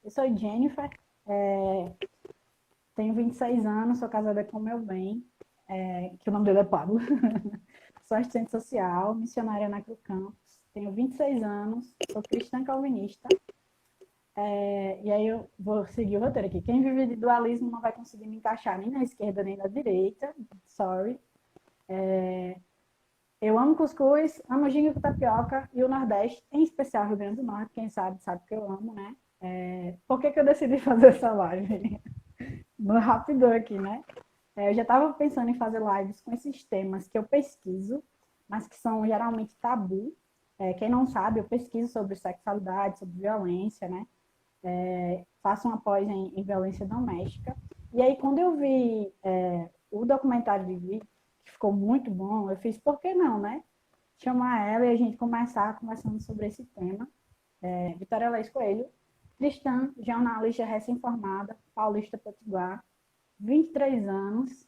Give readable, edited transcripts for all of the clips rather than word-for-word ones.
Eu sou Jennifer, tenho 26 anos, sou casada com o meu bem, que o nome dele é Pablo. Sou assistente social, missionária na Cru Campus, tenho 26 anos, sou cristã calvinista. E aí eu vou seguir o roteiro aqui. Quem vive de dualismo não vai conseguir me encaixar nem na esquerda nem na direita. Sorry. Eu amo cuscuz, amo ginga com tapioca e o Nordeste, em especial o Rio Grande do Norte. Quem sabe, sabe que eu amo, né? Por que eu decidi fazer essa live? No rapidão aqui, né? Eu já estava pensando em fazer lives com esses temas que eu pesquiso, mas que são geralmente tabu. Quem não sabe, eu pesquiso sobre sexualidade, sobre violência, né? Faço uma pós em violência doméstica. E aí, quando eu vi o documentário de Vicky, que ficou muito bom, eu fiz, por que não, né? Chamar ela e a gente começar conversando sobre esse tema. Vitória Leite Coelho, cristã, jornalista recém-formada, paulista potiguar, 23 anos,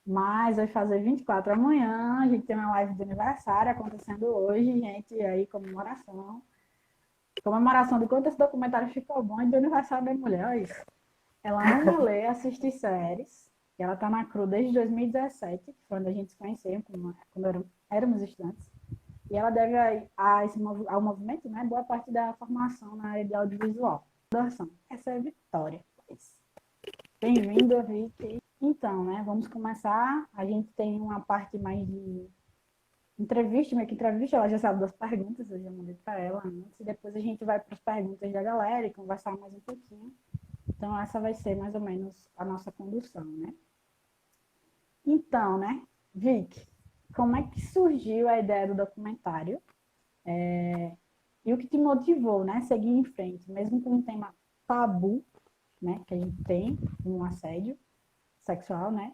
mas vai fazer 24 amanhã. A gente tem uma live de aniversário acontecendo hoje, gente, e aí comemoração. Comemoração de quanto esse documentário ficou bom e do aniversário da mulher, olha isso. Ela ama ler, assistir séries, e ela tá na CRU desde 2017, que foi onde a gente se conheceu, quando éramos estudantes. E ela deve ao movimento, né, boa parte da formação na área de audiovisual. Essa é a Vitória. Bem-vindo, Vicky. Então, né, vamos começar. A gente tem uma parte mais de entrevista, meio que entrevista, ela já sabe das perguntas, eu já mandei para ela antes, e depois a gente vai para as perguntas da galera e conversar mais um pouquinho. Então, essa vai ser mais ou menos a nossa condução, né? Então, né, Vicky, como é que surgiu a ideia do documentário? E o que te motivou, né, seguir em frente, mesmo com um tema tabu, né, que a gente tem, um assédio sexual, né?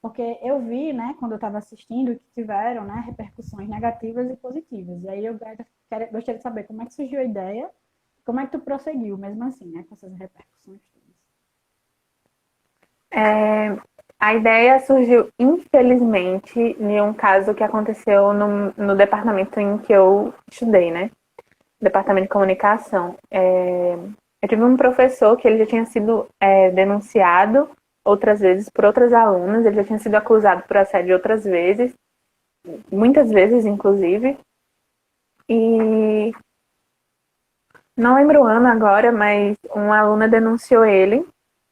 Porque eu vi, né, quando eu estava assistindo, que tiveram, né, repercussões negativas e positivas. E aí eu gostaria de saber como é que surgiu a ideia, como é que tu prosseguiu, mesmo assim, né, com essas repercussões todas. A ideia surgiu, infelizmente, em um caso que aconteceu no departamento em que eu estudei, né? Departamento de comunicação. Eu tive um professor que ele já tinha sido denunciado outras vezes por outras alunas, ele já tinha sido acusado por assédio outras vezes, muitas vezes, inclusive. E não lembro o ano agora, mas uma aluna denunciou ele,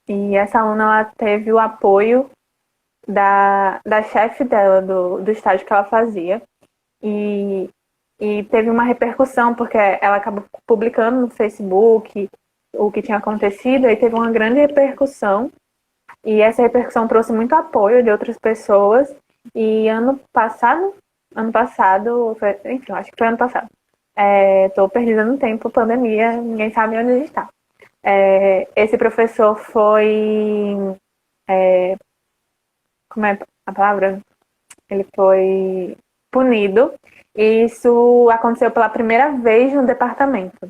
e essa aluna ela teve o apoio da chefe dela, do estágio que ela fazia. E, e teve uma repercussão, porque ela acabou publicando no Facebook o que tinha acontecido, e teve uma grande repercussão. E essa repercussão trouxe muito apoio de outras pessoas. E ano passado, enfim, acho que foi ano passado. Tô perdida no tempo, pandemia, ninguém sabe onde a gente está. Esse professor foi. Como é a palavra? Ele foi punido. E isso aconteceu pela primeira vez no departamento.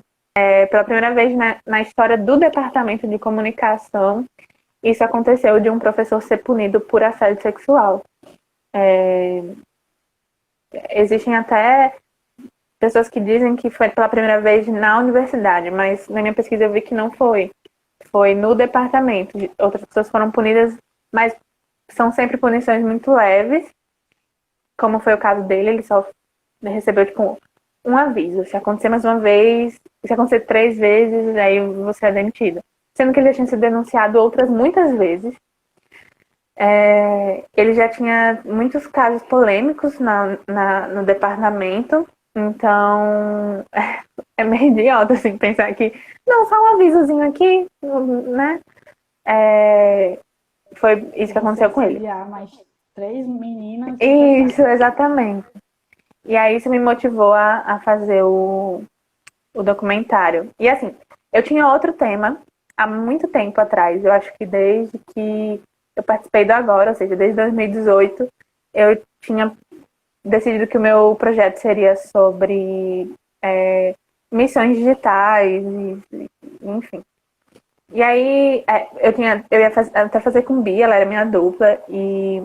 Pela primeira vez na história do departamento de comunicação, isso aconteceu de um professor ser punido por assédio sexual. Existem até pessoas que dizem que foi pela primeira vez na universidade, mas na minha pesquisa eu vi que não foi. Foi no departamento. Outras pessoas foram punidas, mas são sempre punições muito leves, como foi o caso dele, ele só recebeu tipo um aviso. Se acontecer mais uma vez, se acontecer 3 vezes, aí você é demitido. Sendo que ele já tinha sido denunciado outras muitas vezes. Ele já tinha muitos casos polêmicos no departamento, então é meio idiota assim, pensar que não, só um avisozinho aqui, né? Foi isso que aconteceu com ele. Mais 3 meninas. Isso, exatamente. E aí isso me motivou a fazer o documentário. E assim, eu tinha outro tema há muito tempo atrás. Eu acho que desde que eu participei do Agora, ou seja, desde 2018, eu tinha decidido que o meu projeto seria sobre missões digitais, enfim. E aí eu ia até fazer com Bia, ela era minha dupla, e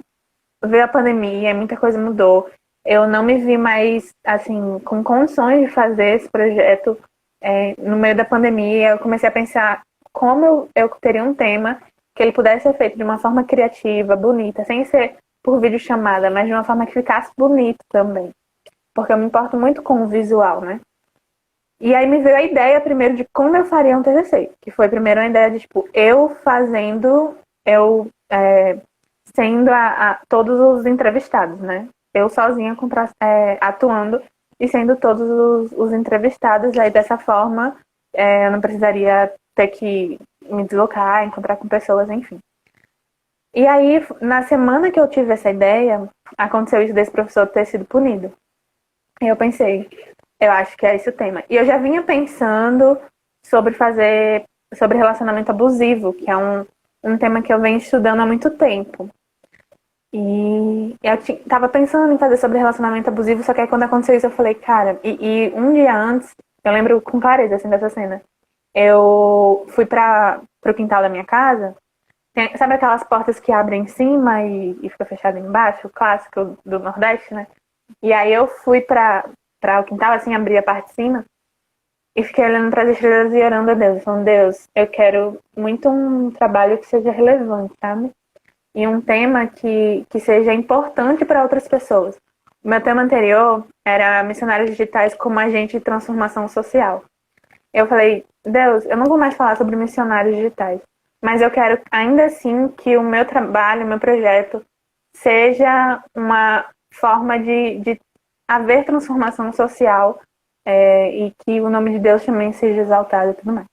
veio a pandemia, muita coisa mudou. Eu não me vi mais, assim, com condições de fazer esse projeto no meio da pandemia. Eu comecei a pensar como eu teria um tema que ele pudesse ser feito de uma forma criativa, bonita, sem ser por videochamada, mas de uma forma que ficasse bonito também. Porque eu me importo muito com o visual, né? E aí me veio a ideia primeiro de como eu faria um TCC, que foi primeiro uma ideia de, tipo, eu fazendo, sendo todos os entrevistados, né? Eu sozinha atuando e sendo todos os entrevistados, aí dessa forma eu não precisaria ter que me deslocar, encontrar com pessoas, enfim. E aí, na semana que eu tive essa ideia, aconteceu isso desse professor ter sido punido. E eu pensei, eu acho que é esse o tema. E eu já vinha pensando sobre relacionamento abusivo, que é um tema que eu venho estudando há muito tempo. E eu tava pensando em fazer sobre relacionamento abusivo, só que aí quando aconteceu isso eu falei, cara, e um dia antes, eu lembro com clareza assim dessa cena, eu fui pro quintal da minha casa, sabe aquelas portas que abrem em cima e fica fechada embaixo, o clássico do Nordeste, né? E aí eu fui pra o quintal, assim, abri a parte de cima e fiquei olhando para as estrelas e orando a Deus, falando, Deus, eu quero muito um trabalho que seja relevante, sabe? E um tema que seja importante para outras pessoas. O meu tema anterior era missionários digitais como agente de transformação social. Eu falei, Deus, eu não vou mais falar sobre missionários digitais, mas eu quero ainda assim que o meu trabalho, o meu projeto, seja uma forma de haver transformação social e que o nome de Deus também seja exaltado e tudo mais.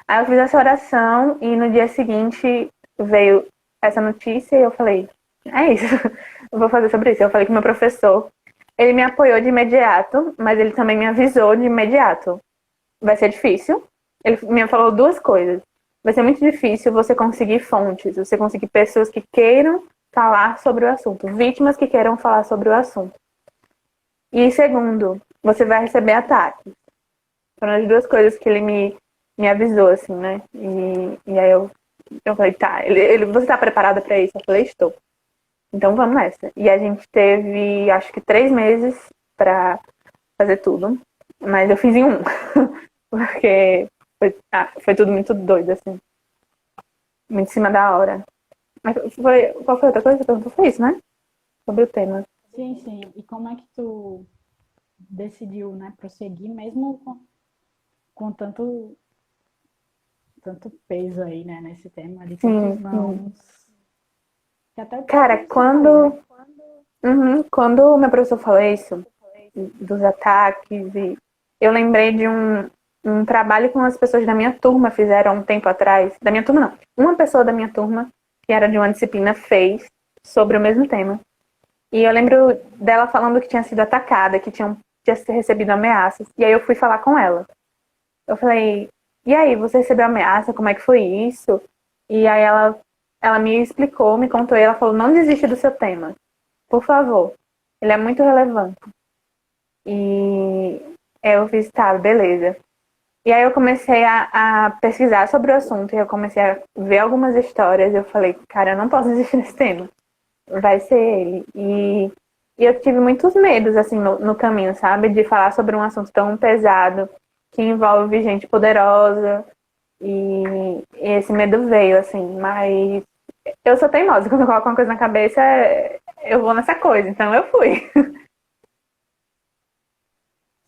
Aí eu fiz essa oração e no dia seguinte veio essa notícia e eu falei, é isso, eu vou fazer sobre isso. Eu falei com o meu professor, ele me apoiou de imediato, mas ele também me avisou de imediato. Vai ser difícil. Ele me falou duas coisas. Vai ser muito difícil você conseguir fontes, você conseguir pessoas que queiram falar sobre o assunto, vítimas que queiram falar sobre o assunto. E segundo, você vai receber ataques. Foram as duas coisas que ele me avisou, assim, né? E aí eu falei, tá, você tá preparada pra isso? Eu falei, estou. Então vamos nessa. E a gente teve, acho que 3 meses pra fazer tudo. Mas eu fiz em um. Porque foi tudo muito doido, assim. Muito em cima da hora. Mas qual foi a outra coisa que você perguntou? Foi isso, né? Sobre o tema. Sim, sim. E como é que tu decidiu, né, prosseguir mesmo com tanto peso aí, né, nesse tema, de tantos Sim, sim. nãos, que até o Cara, próprio você falou, né? quando o meu professor falou isso, dos ataques, eu lembrei de um trabalho que umas pessoas da minha turma fizeram um tempo atrás. Da minha turma, não. Uma pessoa da minha turma, que era de uma disciplina, fez sobre o mesmo tema. E eu lembro dela falando que tinha sido atacada, que tinha recebido ameaças. E aí eu fui falar com ela. Eu falei, e aí, você recebeu ameaça? Como é que foi isso? E aí ela me explicou, me contou e ela falou, não desiste do seu tema. Por favor. Ele é muito relevante. E eu fiz, tá, beleza. E aí eu comecei a pesquisar sobre o assunto e eu comecei a ver algumas histórias. Eu falei, cara, eu não posso desistir desse tema. Vai ser ele. E eu tive muitos medos, assim, no caminho, sabe? De falar sobre um assunto tão pesado, que envolve gente poderosa. E esse medo veio, assim, mas eu sou teimosa. Quando eu coloco uma coisa na cabeça, eu vou nessa coisa. Então eu fui.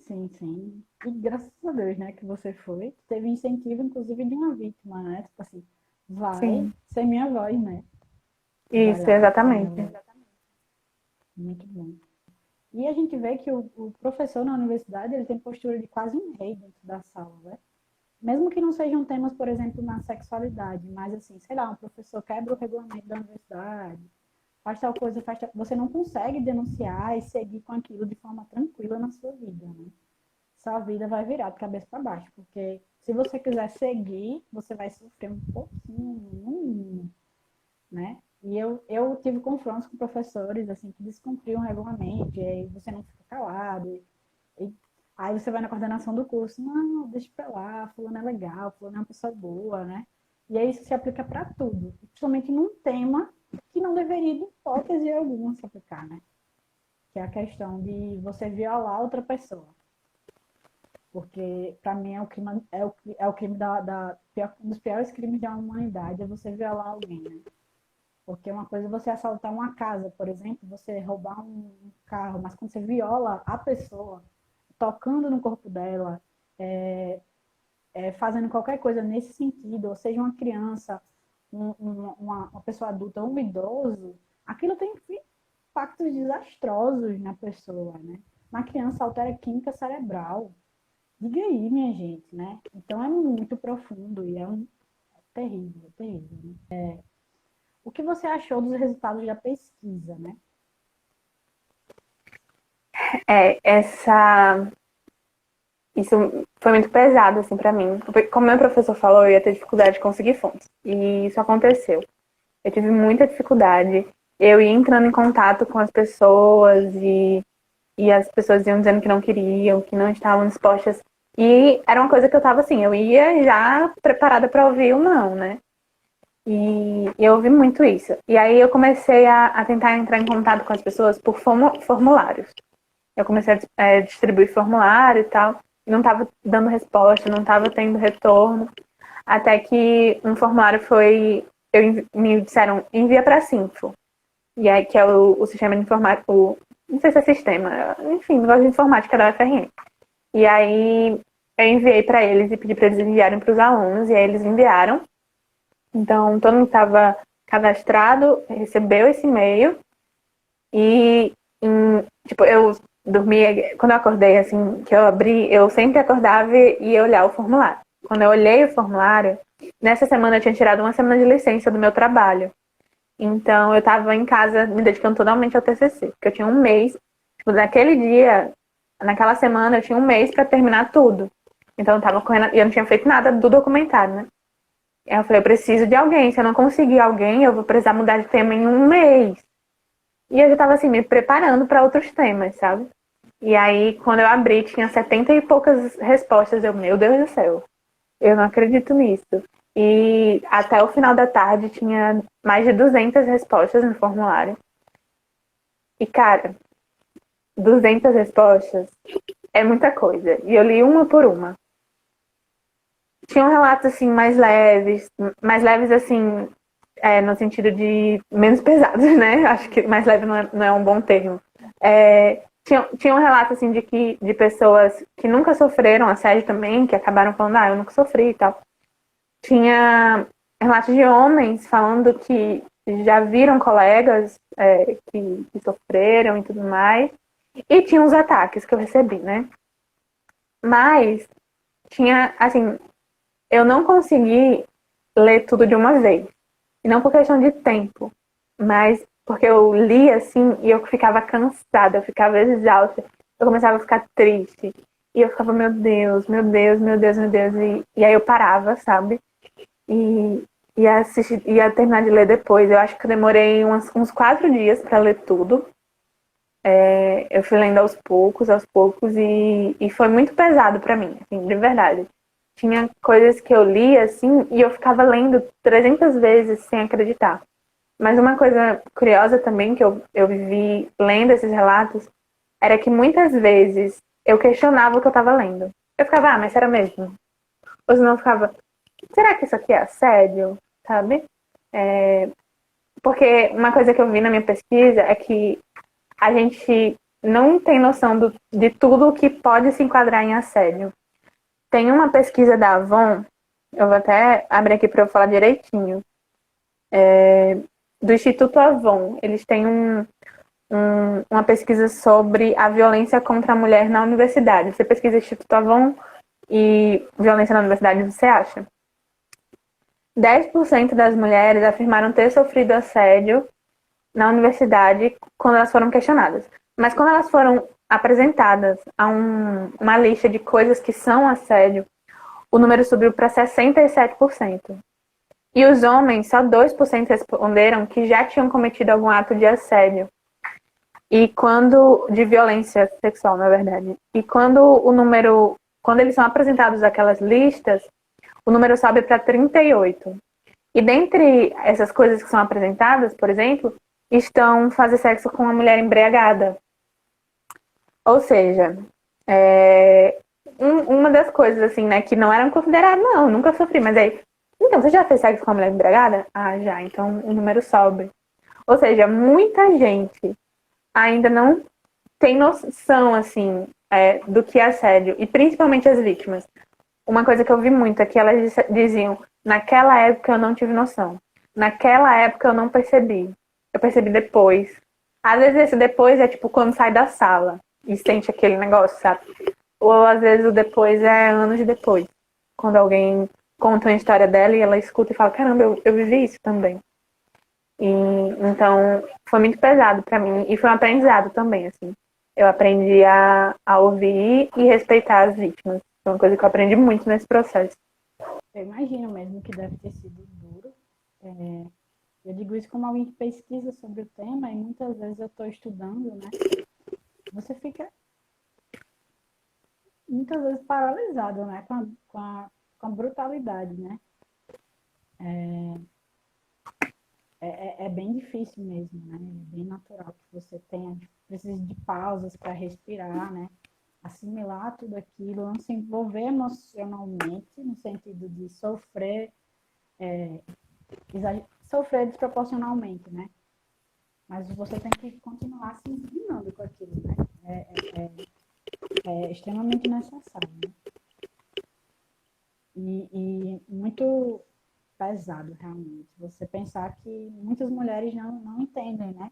Sim, sim. E graças a Deus, né, que você foi, teve incentivo, inclusive, de uma vítima, né? Tipo assim, vai Sim, ser minha voz, né? Vai isso, lá com exatamente. ela. Muito bom. E a gente vê que o professor na universidade, ele tem postura de quase um rei dentro da sala, né? Mesmo que não sejam temas, por exemplo, na sexualidade, mas assim, sei lá, um professor quebra o regulamento da universidade, faz tal coisa, você não consegue denunciar e seguir com aquilo de forma tranquila na sua vida, né? Sua vida vai virar de cabeça para baixo, porque se você quiser seguir, você vai sofrer um pouquinho, no mínimo, né? E eu tive confrontos com professores, assim, que descumpriam o regulamento, e aí você não fica calado, e aí você vai na coordenação do curso, não, deixa pra lá, fulano é legal, fulano é uma pessoa boa, né? E aí isso se aplica para tudo, principalmente num tema que não deveria, de hipótese alguma, se aplicar, né? Que é a questão de você violar outra pessoa. Porque, para mim, é o crime, é o crime da um dos piores crimes da humanidade é você violar alguém, né? Porque uma coisa é você assaltar uma casa, por exemplo, você roubar um carro, mas quando você viola a pessoa, tocando no corpo dela, fazendo qualquer coisa nesse sentido, ou seja, uma criança, uma pessoa adulta, um idoso, aquilo tem impactos desastrosos na pessoa, né? Na criança altera a química cerebral. Diga aí, minha gente, né? Então é muito profundo e é terrível, terrível, né? O que você achou dos resultados da pesquisa, né? Isso foi muito pesado, assim, pra mim. Como meu professor falou, eu ia ter dificuldade de conseguir fontes. E isso aconteceu. Eu tive muita dificuldade. Eu ia entrando em contato com as pessoas e as pessoas iam dizendo que não queriam, que não estavam dispostas. E era uma coisa que eu tava assim, eu ia já preparada para ouvir o não, né? E eu ouvi muito isso. E aí eu comecei a tentar entrar em contato com as pessoas por formulários. Eu comecei a distribuir formulário e tal. Não estava dando resposta, não estava tendo retorno. Até que um formulário foi. Me disseram, envia para a Sinfo. E aí, que é o sistema de informática. Não sei se é sistema, enfim, negócio de informática da UFRN. E aí eu enviei para eles e pedi para eles enviarem para os alunos. E aí eles enviaram. Então todo mundo estava cadastrado, recebeu esse e-mail. E tipo, eu dormia, quando eu acordei, assim, que eu abri, eu sempre acordava e ia olhar o formulário. Quando eu olhei o formulário, nessa semana eu tinha tirado uma semana de licença do meu trabalho. Então eu estava em casa me dedicando totalmente ao TCC, porque eu tinha um mês, tipo, naquele dia, naquela semana eu tinha um mês para terminar tudo. Então eu tava correndo, e eu não tinha feito nada do documentário, né? Aí eu falei, eu preciso de alguém, se eu não conseguir alguém, eu vou precisar mudar de tema em um mês. E eu já tava assim, me preparando para outros temas, sabe? E aí, quando eu abri, tinha 70 e poucas respostas. Eu, meu Deus do céu, eu não acredito nisso. E até o final da tarde tinha mais de 200 respostas no formulário. E, cara, 200 respostas é muita coisa. E eu li uma por uma. Tinham relatos, assim, mais leves, assim, no sentido de menos pesados, né? Acho que mais leve não é um bom termo. Tinha um relato assim de pessoas que nunca sofreram assédio também, que acabaram falando, eu nunca sofri e tal. Tinha relatos de homens falando que já viram colegas que sofreram e tudo mais. E tinha os ataques que eu recebi, né? Mas tinha, assim, eu não consegui ler tudo de uma vez. E não por questão de tempo, mas porque eu lia assim e eu ficava cansada, eu ficava exausta, eu começava a ficar triste. E eu ficava, meu Deus, meu Deus, meu Deus, meu Deus. E aí eu parava, sabe? E ia terminar de ler depois. Eu acho que eu demorei uns 4 dias para ler tudo. Eu fui lendo aos poucos, e foi muito pesado para mim, assim, de verdade. Tinha coisas que eu lia, assim, e eu ficava lendo 300 vezes sem acreditar. Mas uma coisa curiosa também que eu vivi lendo esses relatos era que muitas vezes eu questionava o que eu estava lendo. Eu ficava, mas será mesmo? Ou senão eu ficava, será que isso aqui é assédio? Sabe? Porque uma coisa que eu vi na minha pesquisa é que a gente não tem noção de tudo que pode se enquadrar em assédio. Tem uma pesquisa da Avon, eu vou até abrir aqui para eu falar direitinho, do Instituto Avon. Eles têm uma pesquisa sobre a violência contra a mulher na universidade. Você pesquisa Instituto Avon e violência na universidade, você acha? 10% das mulheres afirmaram ter sofrido assédio na universidade quando elas foram questionadas. Mas quando elas foram apresentadas a uma lista de coisas que são assédio, o número subiu para 67%. E os homens, só 2% responderam que já tinham cometido algum ato de assédio. De violência sexual, na verdade. E quando eles são apresentados aquelas listas, o número sobe para 38. E dentre essas coisas que são apresentadas, por exemplo, estão fazer sexo com uma mulher embriagada. Ou seja, uma das coisas, assim, né, que não eram consideradas, não, nunca sofri, mas aí Então, você já fez sexo com uma mulher embriagada? Ah, já. Então, o número sobe. Ou seja, muita gente ainda não tem noção, assim, do que é assédio. E principalmente as vítimas. Uma coisa que eu vi muito é que elas diziam: naquela época eu não tive noção. Naquela época eu não percebi. Eu percebi depois. Às vezes esse depois é tipo quando sai da sala e sente aquele negócio, sabe? Ou às vezes o depois é anos depois. Quando alguém conta uma história dela e ela escuta e fala: caramba, eu vivi isso também. E então foi muito pesado pra mim e foi um aprendizado também, assim. Eu aprendi a ouvir e respeitar as vítimas. Foi uma coisa que eu aprendi muito nesse processo. Eu imagino mesmo que deve ter sido duro. Eu digo isso como alguém que pesquisa sobre o tema e muitas vezes eu estou estudando, né? Você fica muitas vezes paralisado, né? Com a brutalidade, né? É bem difícil mesmo, né? É bem natural que você precise de pausas para respirar, né? Assimilar tudo aquilo, não se envolver emocionalmente, no sentido de sofrer, sofrer desproporcionalmente, né? Mas você tem que continuar se inclinando com aquilo, né? É extremamente necessário, né? E muito pesado, realmente. Você pensar que muitas mulheres não entendem, né?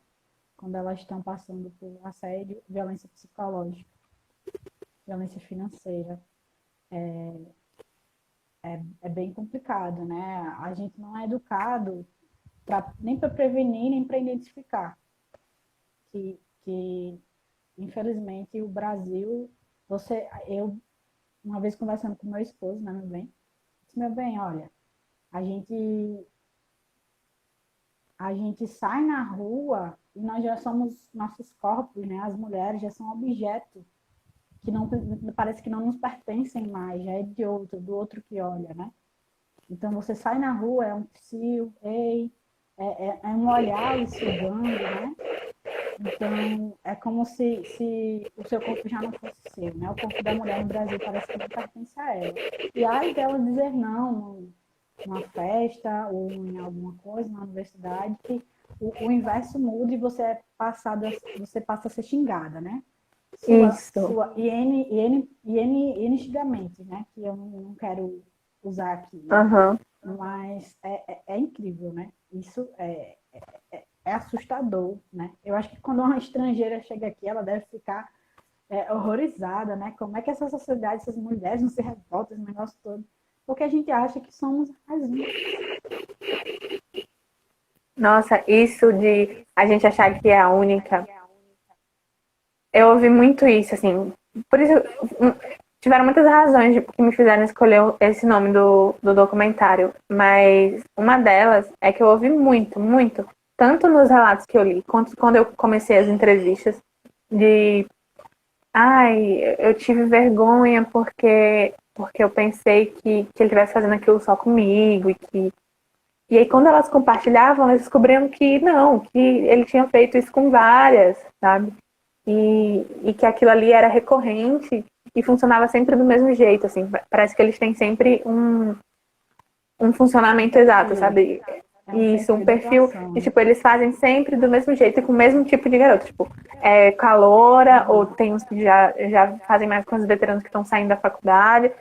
Quando elas estão passando por assédio, violência psicológica, violência financeira. É bem complicado, né? A gente não é educado nem para prevenir, nem para identificar. Que, infelizmente, o Brasil... Eu, uma vez conversando com meu esposo, né, meu bem? Disse: meu bem, olha, a gente a gente sai na rua e nós já somos, nossos corpos, né, as mulheres já são objetos que não, parece que não nos pertencem mais, já é de outro, do outro que olha, né? Então você sai na rua, é um psiu, ei, é um olhar lhe sugando, né? Então é como se o seu corpo já não fosse seu, né? O corpo da mulher no Brasil parece que não pertence a ela. E aí dela dizer não numa festa ou em alguma coisa, na universidade, que o inverso muda e você passa a ser xingada, né? Isso. N xingamentos, né? Que eu não quero usar aqui, né? Uhum. Mas é incrível, né? Isso é assustador, né? Eu acho que quando uma estrangeira chega aqui, ela deve ficar horrorizada, né? Como é que essa sociedade, essas mulheres não se revoltam, esse negócio todo? Porque a gente acha que somos as únicas. Nossa, isso de a gente achar que é a única. Eu ouvi muito isso, assim. Por isso, tiveram muitas razões que me fizeram escolher esse nome do documentário. Mas uma delas é que eu ouvi muito, muito. Tanto nos relatos que eu li, quanto quando eu comecei as entrevistas, de ai, eu tive vergonha porque eu pensei que ele estivesse fazendo aquilo só comigo e aí quando elas compartilhavam, elas descobriam que não, que ele tinha feito isso com várias, sabe? E que aquilo ali era recorrente e funcionava sempre do mesmo jeito, assim. Parece que eles têm sempre um funcionamento exato, sabe? Isso, um De perfil. atuação, E, né? tipo, eles fazem sempre do mesmo jeito e com o mesmo tipo de garoto. Tipo, caloura, ou tem uns que já fazem mais com os veteranos que estão saindo da faculdade,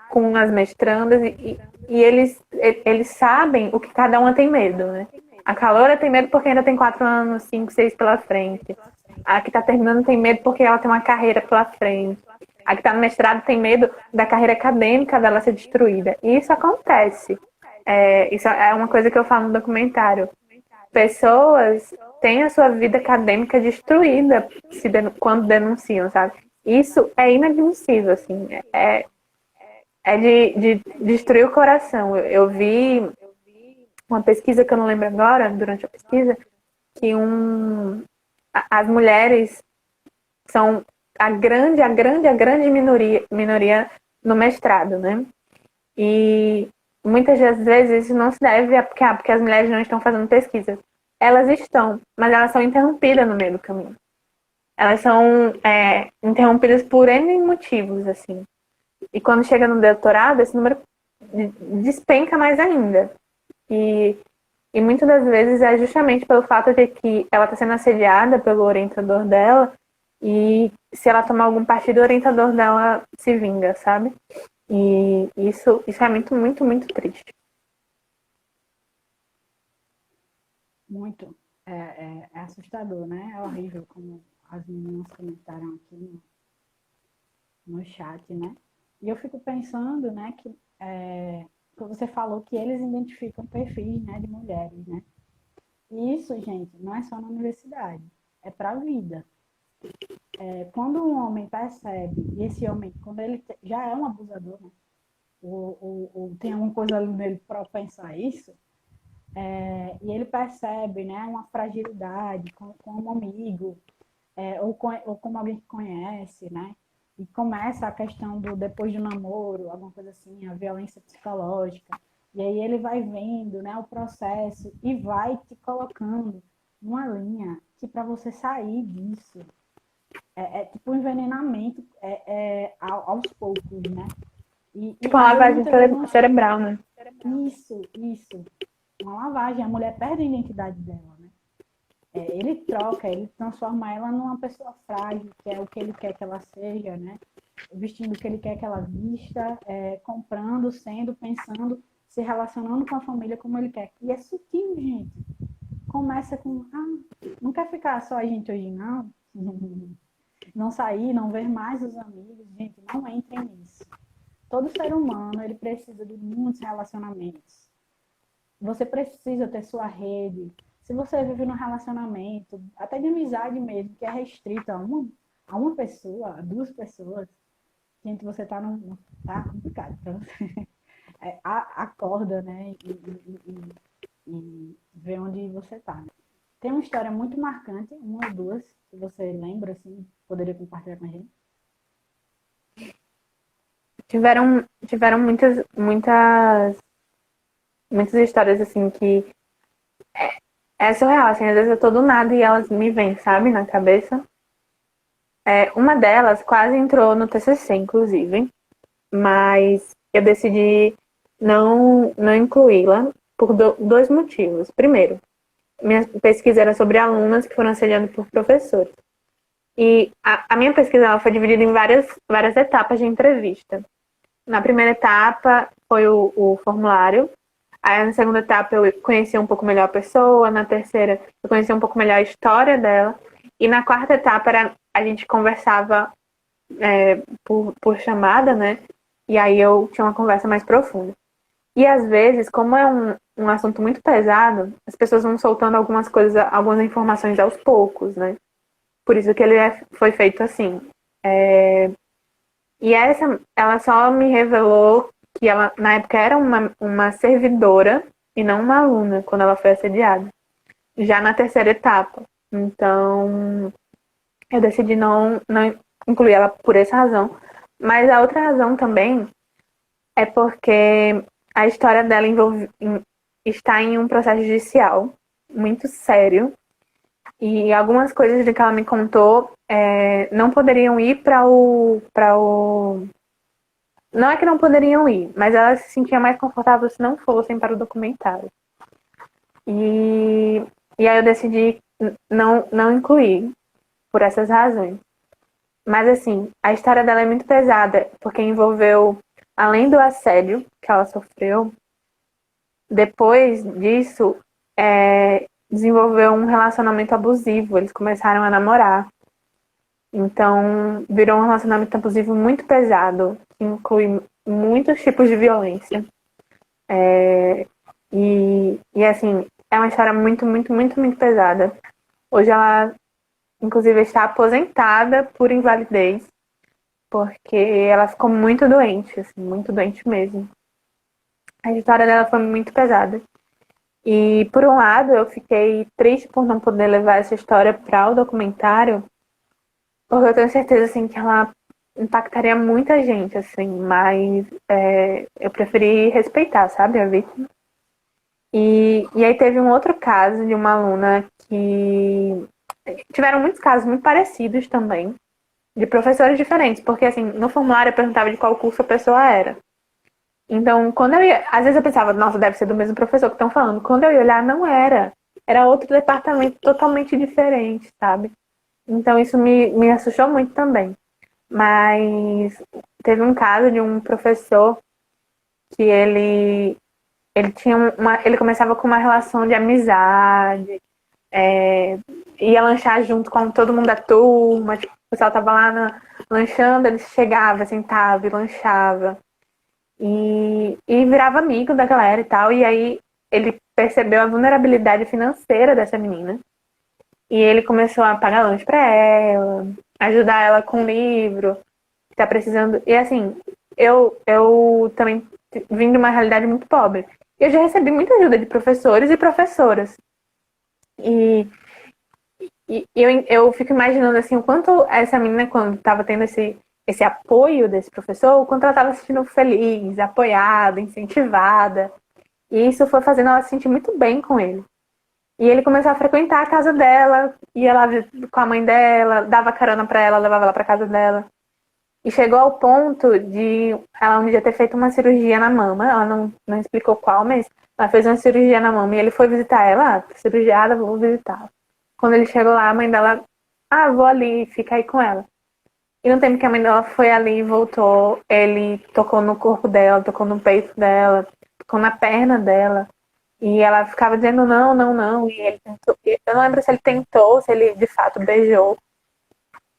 com as mestrandas, e eles sabem o que cada uma tem medo, né? A caloura tem medo porque ainda tem 4 anos, 5, 6 pela frente. A que tá terminando tem medo porque ela tem uma carreira pela frente. A que tá no mestrado tem medo da carreira acadêmica dela ser destruída. E isso acontece. Isso é uma coisa que eu falo no documentário. Pessoas têm a sua vida acadêmica destruída quando denunciam, sabe? Isso é inadmissível, assim. É de destruir o coração. Eu vi uma pesquisa que eu não lembro agora, durante a pesquisa, que as mulheres são a grande minoria no mestrado, né? E muitas das vezes isso não se deve porque as mulheres não estão fazendo pesquisa. Elas estão, mas elas são interrompidas no meio do caminho. Elas são interrompidas por N motivos, assim. E quando chega no doutorado, esse número despenca mais ainda. E, e muitas das vezes é justamente pelo fato de que ela está sendo assediada pelo orientador dela, e se ela tomar algum partido, o orientador dela se vinga, sabe? E isso é muito, muito, muito triste. Muito. É assustador, né? É horrível, como as meninas comentaram aqui no chat, né? E eu fico pensando, né, que você falou que eles identificam perfis, né, de mulheres, né? E isso, gente, não é só na universidade, é para a vida. Quando um homem percebe, e esse homem, quando ele já é um abusador, né, ou tem alguma coisa ali nele para pensar isso, e ele percebe, né, uma fragilidade com um amigo, ou como alguém que conhece, né? E começa a questão do depois do namoro, alguma coisa assim, a violência psicológica. E aí ele vai vendo, né, o processo e vai te colocando numa linha que para você sair disso é tipo um envenenamento aos poucos, né? E Tipo uma às vezes lavagem muitas vezes não. cerebral, né? Isso. Uma lavagem. A mulher perde a identidade dela, né? Ele troca, ele transforma ela numa pessoa frágil, que é o que ele quer que ela seja, né? Vestindo o que ele quer que ela vista, comprando, sendo, pensando, se relacionando com a família como ele quer. E é sutil, gente. Começa com, não quer ficar só a gente hoje, não. Não sair, não ver mais os amigos. Gente, não entrem nisso. Todo ser humano, ele precisa de muitos relacionamentos. Você precisa ter sua rede. Se você vive num relacionamento, até de amizade mesmo, que é restrito a uma pessoa, a duas pessoas, gente, você tá complicado para você. Acorda, né? E vê onde você tá, né? Tem uma história muito marcante, uma ou duas, que você lembra, assim, poderia compartilhar com a gente? Tiveram muitas histórias assim que é surreal, assim, às vezes eu tô do nada e elas me vêm, sabe, na cabeça. Uma delas quase entrou no TCC, inclusive, mas eu decidi não incluí-la por dois motivos. Primeiro, minha pesquisa era sobre alunas que foram assediadas por professores. E a minha pesquisa ela foi dividida em várias etapas de entrevista. Na primeira etapa foi o formulário. Aí na segunda etapa eu conheci um pouco melhor a pessoa. Na terceira eu conheci um pouco melhor a história dela. E na quarta etapa a gente conversava por chamada, né? E aí eu tinha uma conversa mais profunda. E às vezes, como é um assunto muito pesado, as pessoas vão soltando algumas coisas, algumas informações aos poucos, né? Por isso que ele foi feito assim. E ela só me revelou que ela, na época, era uma servidora e não uma aluna, quando ela foi assediada. Já na terceira etapa. Então, eu decidi não incluir ela por essa razão. Mas a outra razão também é porque a história dela está em um processo judicial muito sério. E algumas coisas que ela me contou não poderiam ir para o. Não é que não poderiam ir, mas ela se sentia mais confortável se não fossem para o documentário. E, e aí eu decidi não incluir por essas razões. Mas assim, a história dela é muito pesada, porque envolveu, além do assédio que ela sofreu, depois disso, desenvolveu um relacionamento abusivo. Eles começaram a namorar. Então, virou um relacionamento abusivo muito pesado, que inclui muitos tipos de violência. E assim, é uma história muito, muito, muito, muito pesada. Hoje ela, inclusive, está aposentada por invalidez, porque ela ficou muito doente, assim, muito doente mesmo. A história dela foi muito pesada. E, por um lado, eu fiquei triste por não poder levar essa história para o documentário, porque eu tenho certeza, assim, que ela impactaria muita gente, assim, mas eu preferi respeitar, sabe, a vítima. E aí teve um outro caso de uma aluna que... Tiveram muitos casos muito parecidos também, de professores diferentes, porque, assim, no formulário eu perguntava de qual curso a pessoa era. Então, às vezes eu pensava, nossa, deve ser do mesmo professor que estão falando. Quando eu ia olhar, não era. Era outro departamento totalmente diferente, sabe? Então, isso me assustou muito também. Mas teve um caso de um professor que ele tinha ele começava com uma relação de amizade, é, ia lanchar junto com todo mundo da turma, tipo, o pessoal tava lá lanchando, ele chegava, sentava e lanchava. E virava amigo da galera e tal. E aí ele percebeu a vulnerabilidade financeira dessa menina. E ele começou a pagar lanche pra ela, ajudar ela com o livro, que tá precisando. E assim, eu também vim de uma realidade muito pobre. Eu já recebi muita ajuda de professores e professoras. E, eu fico imaginando assim, o quanto essa menina, quando estava tendo esse apoio desse professor, o quanto ela estava se sentindo feliz, apoiada, incentivada. E isso foi fazendo ela se sentir muito bem com ele. E ele começou a frequentar a casa dela, ia lá com a mãe dela, dava carona pra ela, levava ela pra casa dela. E chegou ao ponto de ela um dia ter feito uma cirurgia na mama. Ela não explicou qual, mas ela fez uma cirurgia na mama. E ele foi visitar ela, cirurgiada, vou visitar. Quando ele chegou lá, a mãe dela, vou ali, fica aí com ela. E no tempo que a mãe dela foi ali e voltou, ele tocou no corpo dela, tocou no peito dela, tocou na perna dela. E ela ficava dizendo não, não, não. E ele tentou. Eu não lembro se ele tentou, se ele de fato beijou.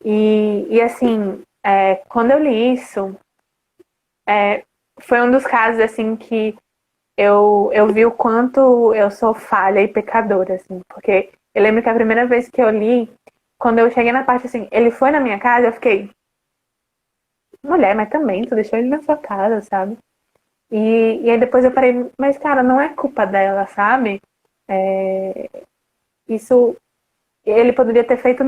E assim, quando eu li isso, foi um dos casos assim que eu vi o quanto eu sou falha e pecadora, assim, porque eu lembro que a primeira vez que eu li, quando eu cheguei na parte assim, ele foi na minha casa, eu fiquei, mulher, mas também, tu deixou ele na sua casa, sabe? E aí depois eu parei, mas cara, não é culpa dela, sabe? É, isso ele poderia ter feito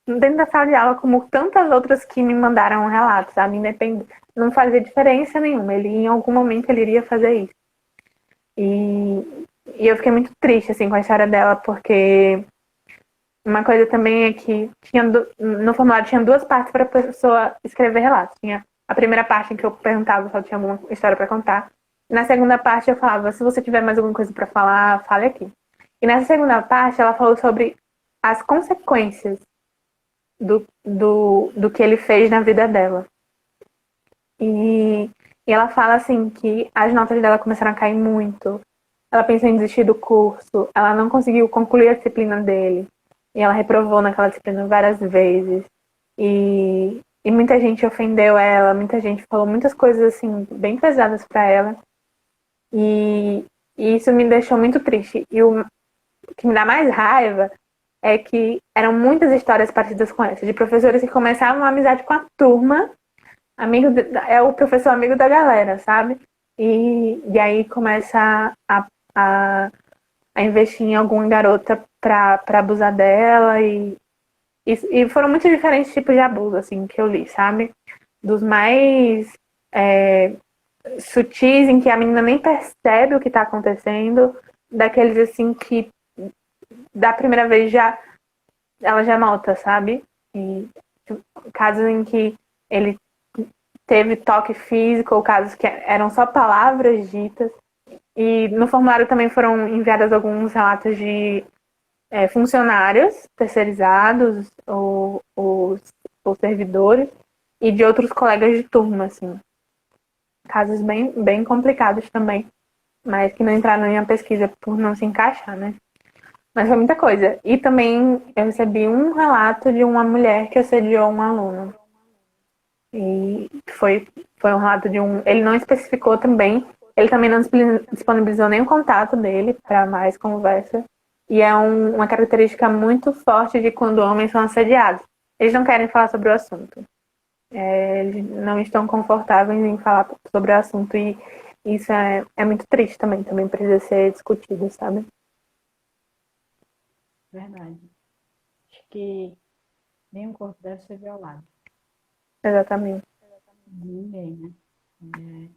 dentro da sala de aula, como tantas outras que me mandaram um relato, sabe? Não fazia diferença nenhuma. Ele, em algum momento, ele iria fazer isso. E eu fiquei muito triste, assim, com a história dela, porque uma coisa também é que no formulário tinha duas partes para a pessoa escrever relato. Tinha a primeira parte em que eu perguntava se ela tinha alguma história para contar. E na segunda parte eu falava, se você tiver mais alguma coisa para falar, fale aqui. E nessa segunda parte ela falou sobre as consequências do que ele fez na vida dela. E ela fala assim que as notas dela começaram a cair muito. Ela pensou em desistir do curso, ela não conseguiu concluir a disciplina dele. E ela reprovou naquela disciplina várias vezes. E muita gente ofendeu ela, muita gente falou muitas coisas assim, bem pesadas para ela. E, e isso me deixou muito triste. E o que me dá mais raiva é que eram muitas histórias parecidas com essa, de professores que começavam uma amizade com a turma, é o professor amigo da galera, sabe? E aí começa a, a investir em alguma garota pra abusar dela e foram muitos diferentes tipos de abuso, assim, que eu li, sabe? Dos mais sutis, em que a menina nem percebe o que tá acontecendo, daqueles, assim, que da primeira vez ela já nota, sabe? E casos em que ele teve toque físico ou casos que eram só palavras ditas. E no formulário também foram enviados alguns relatos de funcionários terceirizados ou servidores e de outros colegas de turma, assim. Casos bem, bem complicados também, mas que não entraram em uma pesquisa por não se encaixar, né? Mas foi muita coisa. E também eu recebi um relato de uma mulher que assediou um aluno. E foi um relato de um. Ele não especificou também. Ele também não disponibilizou nenhum contato dele para mais conversa. E é uma característica muito forte de quando homens são assediados. Eles não querem falar sobre o assunto. Eles não estão confortáveis em falar sobre o assunto. E isso é muito triste também. Também precisa ser discutido, sabe? Verdade. Acho que nenhum corpo deve ser violado. Exatamente. De ninguém, né?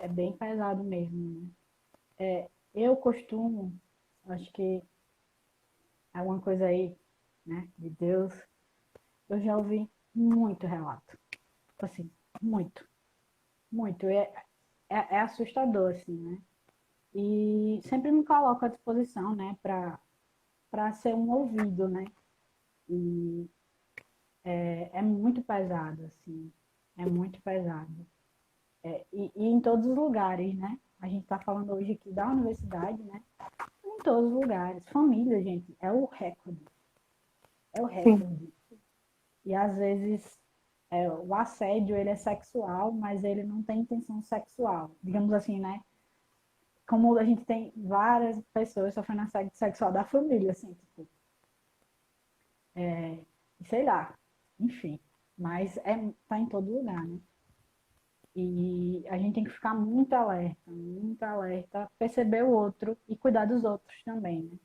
É bem pesado mesmo, né? Eu costumo, acho que alguma coisa aí, né, de Deus, eu já ouvi muito relato. Assim, muito, muito. é assustador, assim, né? E sempre me coloco à disposição, né, para ser um ouvido, né? E é muito pesado, assim, é muito pesado. E em todos os lugares, né? A gente está falando hoje aqui da universidade, né? Em todos os lugares. Família, gente, é o recorde. É o Sim. recorde. E às vezes o assédio ele é sexual, mas ele não tem intenção sexual. Digamos assim, né? Como a gente tem várias pessoas sofrendo assédio sexual da família, assim, tipo, sei lá, enfim. Mas tá em todo lugar, né? E a gente tem que ficar muito alerta, perceber o outro e cuidar dos outros também, né?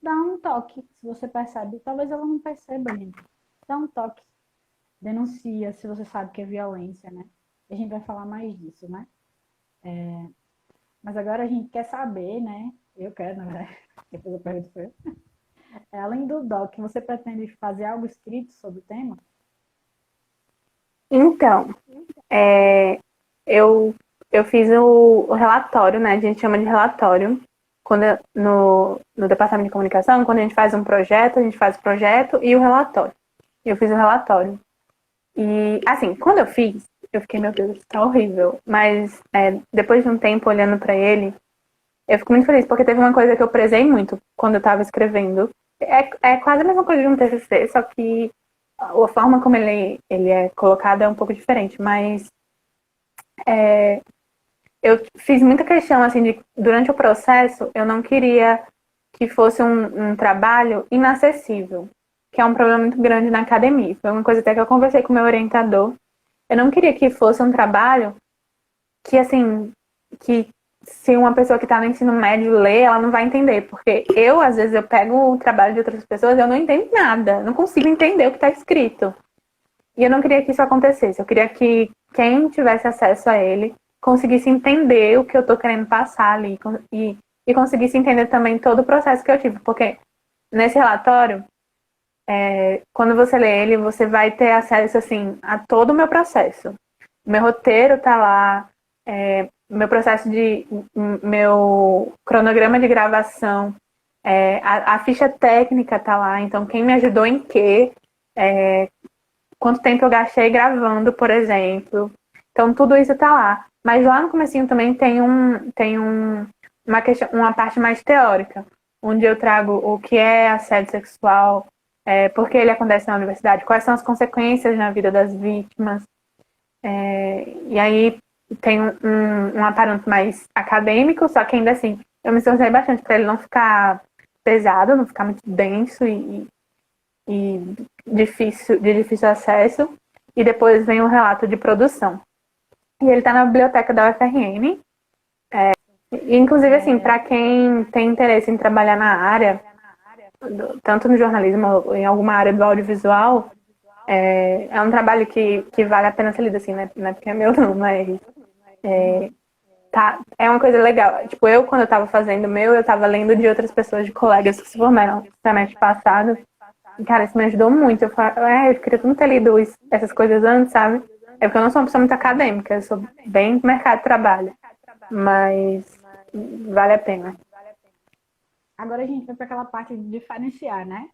Dá um toque, se você percebe, talvez ela não perceba, gente. Dá um toque, denuncia se você sabe que é violência, né? A gente vai falar mais disso, né? Mas agora a gente quer saber, né? Eu quero, na verdade, depois eu pergunto pra eu. Além do doc, você pretende fazer algo escrito sobre o tema? Então, eu, eu fiz o relatório, né? A gente chama de relatório. No departamento de comunicação, quando a gente faz um projeto, a gente faz o projeto e o relatório. Eu fiz o relatório. E, assim, quando eu fiz, eu fiquei, meu Deus, tá horrível. Mas depois de um tempo olhando pra ele, eu fico muito feliz, porque teve uma coisa que eu prezei muito quando eu tava escrevendo. É quase a mesma coisa de um TCC, só que a forma como ele é colocado é um pouco diferente. Mas eu fiz muita questão, assim, de durante o processo, eu não queria que fosse um trabalho inacessível, que é um problema muito grande na academia. Foi uma coisa até que eu conversei com o meu orientador. Eu não queria que fosse um trabalho que, assim, que se uma pessoa que está no ensino médio ler, ela não vai entender. Porque eu, às vezes, eu pego o trabalho de outras pessoas e eu não entendo nada. Não consigo entender o que está escrito. E eu não queria que isso acontecesse. Eu queria que quem tivesse acesso a ele conseguisse entender o que eu estou querendo passar ali e conseguisse entender também todo o processo que eu tive. Porque nesse relatório, quando você lê ele, você vai ter acesso assim a todo o meu processo. Meu roteiro tá lá, meu processo meu cronograma de gravação, a ficha técnica tá lá. Então, quem me ajudou em quê? Quanto tempo eu gastei gravando, por exemplo. Então, tudo isso tá lá. Mas lá no comecinho também uma parte mais teórica, onde eu trago o que é assédio sexual, por que ele acontece na universidade, quais são as consequências na vida das vítimas. E aí tem um aparato mais acadêmico, só que ainda assim, eu me esforcei bastante para ele não ficar pesado, não ficar muito denso e de difícil acesso. E depois vem o relato de produção. E ele está na biblioteca da UFRN. E, inclusive, assim, para quem tem interesse em trabalhar na área, tanto no jornalismo ou em alguma área do audiovisual, é um trabalho que vale a pena ser lido, assim, né? Não é porque é meu, não, mas é uma coisa legal. Tipo, quando eu estava fazendo o meu, eu estava lendo de outras pessoas, de colegas que se formaram no semestre passado. E, cara, isso me ajudou muito. Eu queria tanto ter lido essas coisas antes, sabe? É porque eu não sou uma pessoa muito acadêmica, eu sou bem do mercado de trabalho. Mas vale a pena. Agora a gente vai para aquela parte de diferenciar, né?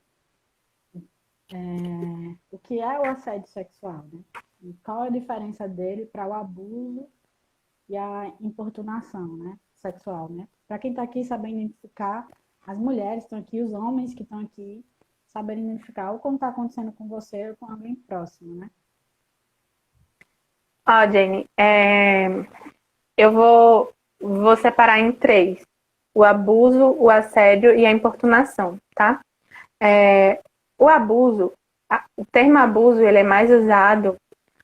O que é o assédio sexual, né? E qual a diferença dele para o abuso e a importunação, né? Sexual, né? Para quem está aqui sabendo identificar, as mulheres estão aqui, os homens que estão aqui, sabendo identificar ou quando está acontecendo com você ou com alguém próximo, né? Ó, Jenny, eu vou separar em três: o abuso, o assédio e a importunação, tá? O abuso, o termo abuso, ele é mais usado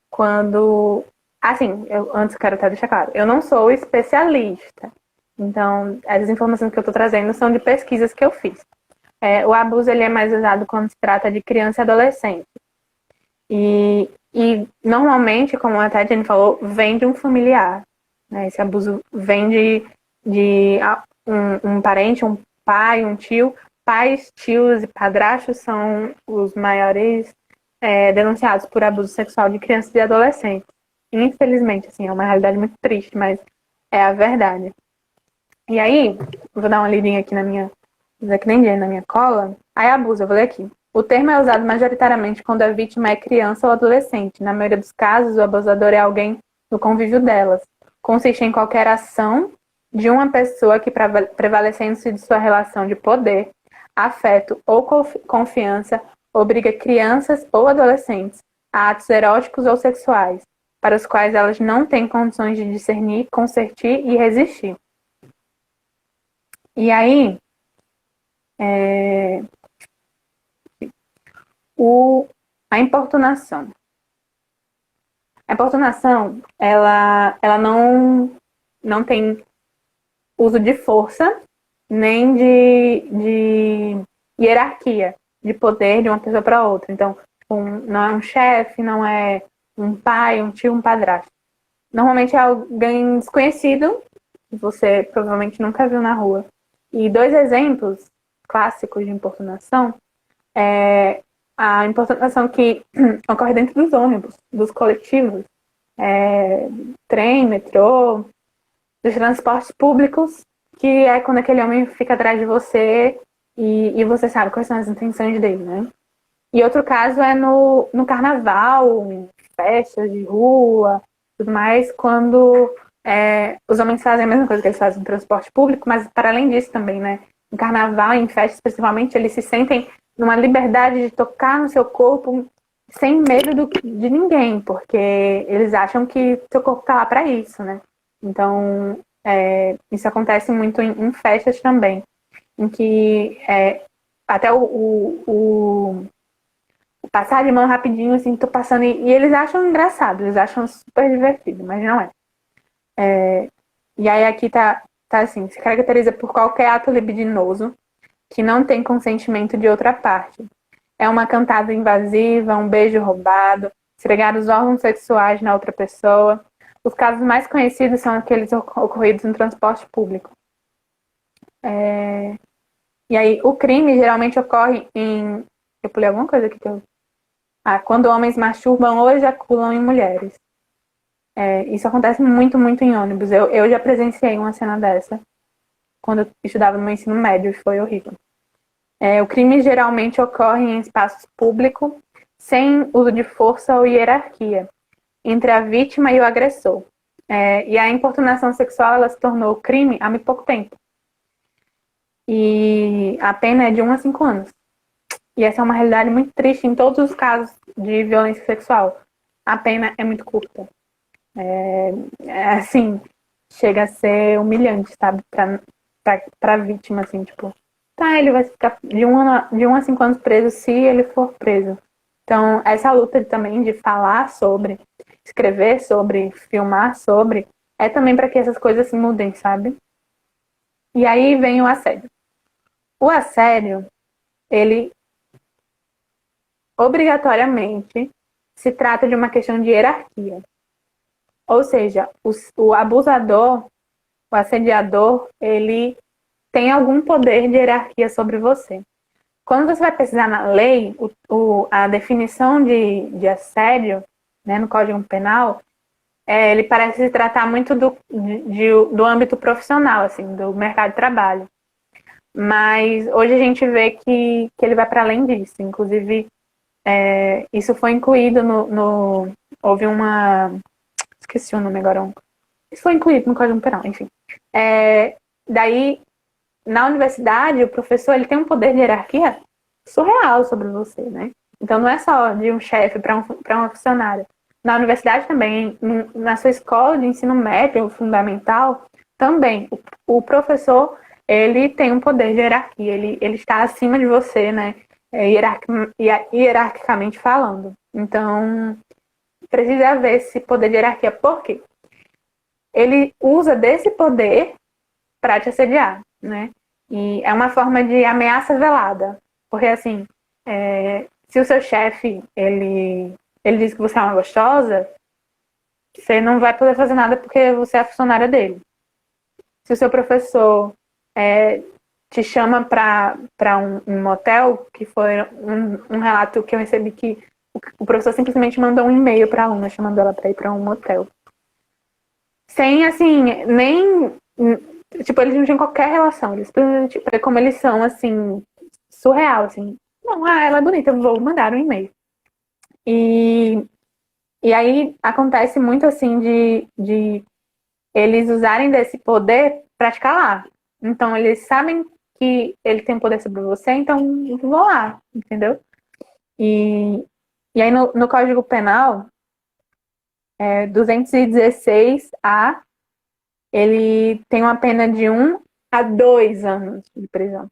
quando, assim, eu antes quero até deixar claro, eu não sou especialista, então as informações que eu estou trazendo são de pesquisas que eu fiz. O abuso, ele é mais usado quando se trata de criança e adolescente. E normalmente, como até a Jenny falou, vem de um familiar, né? Esse abuso vem de um parente, um pai, um tio. Pais, tios e padrastos são os maiores denunciados por abuso sexual de crianças e adolescentes. Infelizmente, assim, é uma realidade muito triste, mas é a verdade. E aí, vou dar uma lidinha aqui na minha cola. Aí abuso, eu vou ler aqui. O termo é usado majoritariamente quando a vítima é criança ou adolescente. Na maioria dos casos, o abusador é alguém do convívio delas. Consiste em qualquer ação de uma pessoa que, prevalecendo-se de sua relação de poder, afeto ou confiança, obriga crianças ou adolescentes a atos eróticos ou sexuais, para os quais elas não têm condições de discernir, consentir e resistir. E aí, a importunação. A importunação, ela não tem uso de força, nem de hierarquia, de poder de uma pessoa para outra. Então, não é um chefe, não é um pai, um tio, um padrasto. Normalmente é alguém desconhecido, que você provavelmente nunca viu na rua. E 2 exemplos clássicos de importunação é a importunação que ocorre dentro dos ônibus, dos coletivos, trem, metrô, dos transportes públicos, que é quando aquele homem fica atrás de você e você sabe quais são as intenções dele, né? E outro caso é no carnaval, em festas de rua, tudo mais, quando os homens fazem a mesma coisa que eles fazem no transporte público, mas para além disso também, né? No carnaval, em festas principalmente, eles se sentem numa liberdade de tocar no seu corpo sem medo de ninguém, porque eles acham que seu corpo está lá para isso, né? Então, isso acontece muito em festas também, em que até o passar de mão rapidinho, assim, tô passando, e eles acham engraçado, eles acham super divertido, mas não é. E aí aqui tá assim, se caracteriza por qualquer ato libidinoso que não tem consentimento de outra parte. É uma cantada invasiva, um beijo roubado, esfregar os órgãos sexuais na outra pessoa. Os casos mais conhecidos são aqueles ocorridos no transporte público. E aí, o crime geralmente ocorre em... Eu pulei alguma coisa aqui que eu... quando homens masturbam ou ejaculam em mulheres. Isso acontece muito, muito em ônibus. Eu já presenciei uma cena dessa quando eu estudava no meu ensino médio, e foi horrível. O crime geralmente ocorre em espaços públicos, sem uso de força ou hierarquia, entre a vítima e o agressor. E a importunação sexual ela se tornou crime há muito pouco tempo. E a pena é de 1 a 5 anos. E essa é uma realidade muito triste em todos os casos de violência sexual. A pena é muito curta. Assim, chega a ser humilhante, sabe? Pra vítima, assim, tipo... Tá, ele vai ficar de 1 a 5 anos preso se ele for preso. Então, essa luta também de falar sobre, escrever sobre, filmar sobre, é também para que essas coisas se mudem, sabe? E aí vem o assédio. O assédio, ele obrigatoriamente se trata de uma questão de hierarquia. Ou seja, o abusador, o assediador, ele tem algum poder de hierarquia sobre você. Quando você vai pesquisar na lei, a definição de assédio, né, no Código Penal, ele parece se tratar muito do âmbito profissional, assim, do mercado de trabalho. Mas hoje a gente vê que ele vai para além disso. Inclusive, isso foi incluído houve uma... Esqueci o nome agora. Isso foi incluído no Código Penal, enfim. Daí, na universidade, o professor ele tem um poder de hierarquia surreal sobre você, né? Então, não é só de um chefe para uma funcionária. Na universidade também, na sua escola de ensino médio, fundamental, também, o professor, ele tem um poder de hierarquia, ele está acima de você, né? Hierarquicamente falando. Então, precisa haver esse poder de hierarquia. Por quê? Ele usa desse poder para te assediar, né? E é uma forma de ameaça velada. Porque, assim, se o seu chefe, ele diz que você é uma gostosa, você não vai poder fazer nada porque você é a funcionária dele. Se o seu professor te chama para um motel, que foi um relato que eu recebi que o professor simplesmente mandou um e-mail para a aluna chamando ela para ir para um motel. sem, assim, nem... Tipo, eles não tinham qualquer relação. Eles, tipo, como eles são, assim, surreal, assim. Não, ela é bonita, eu vou mandar um e-mail. E, e aí acontece muito, assim, de eles usarem desse poder pra te calar. Então, eles sabem que ele tem poder sobre você, então vou lá, entendeu? E, e aí no Código Penal, 216A, ele tem uma pena de 1 a 2 anos de prisão.